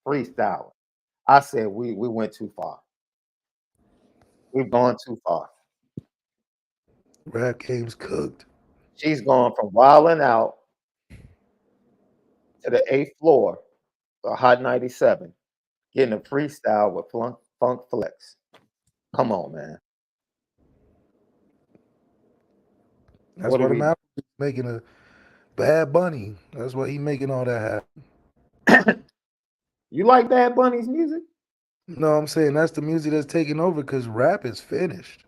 freestyling. I said we went too far. We've gone too far. Rap game's cooked. She's gone from wilding out to the eighth floor of Hot 97, getting a freestyle with Funk Flex. Come on, man. That's What are why the we? map is making a Bad Bunny. That's why he making all that happen. You like Bad Bunny's music? No, I'm saying that's the music that's taking over because rap is finished.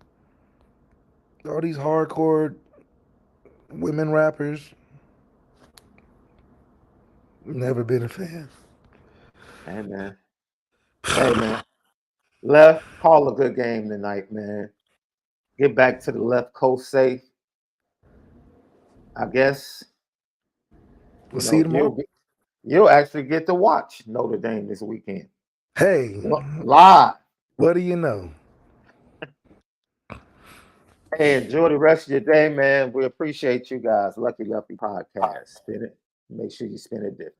All these hardcore women rappers, never been a fan. Hey man. Hey man. Left, call a good game tonight, man. Get back to the left coast safe. I guess We'll see you tomorrow. you'll actually get to watch Notre Dame this weekend. Hey, Live. what do you know? Hey, enjoy the rest of your day, man. We appreciate you guys. Lucky Lefty Podcast. Spin it. Make sure you spin it different.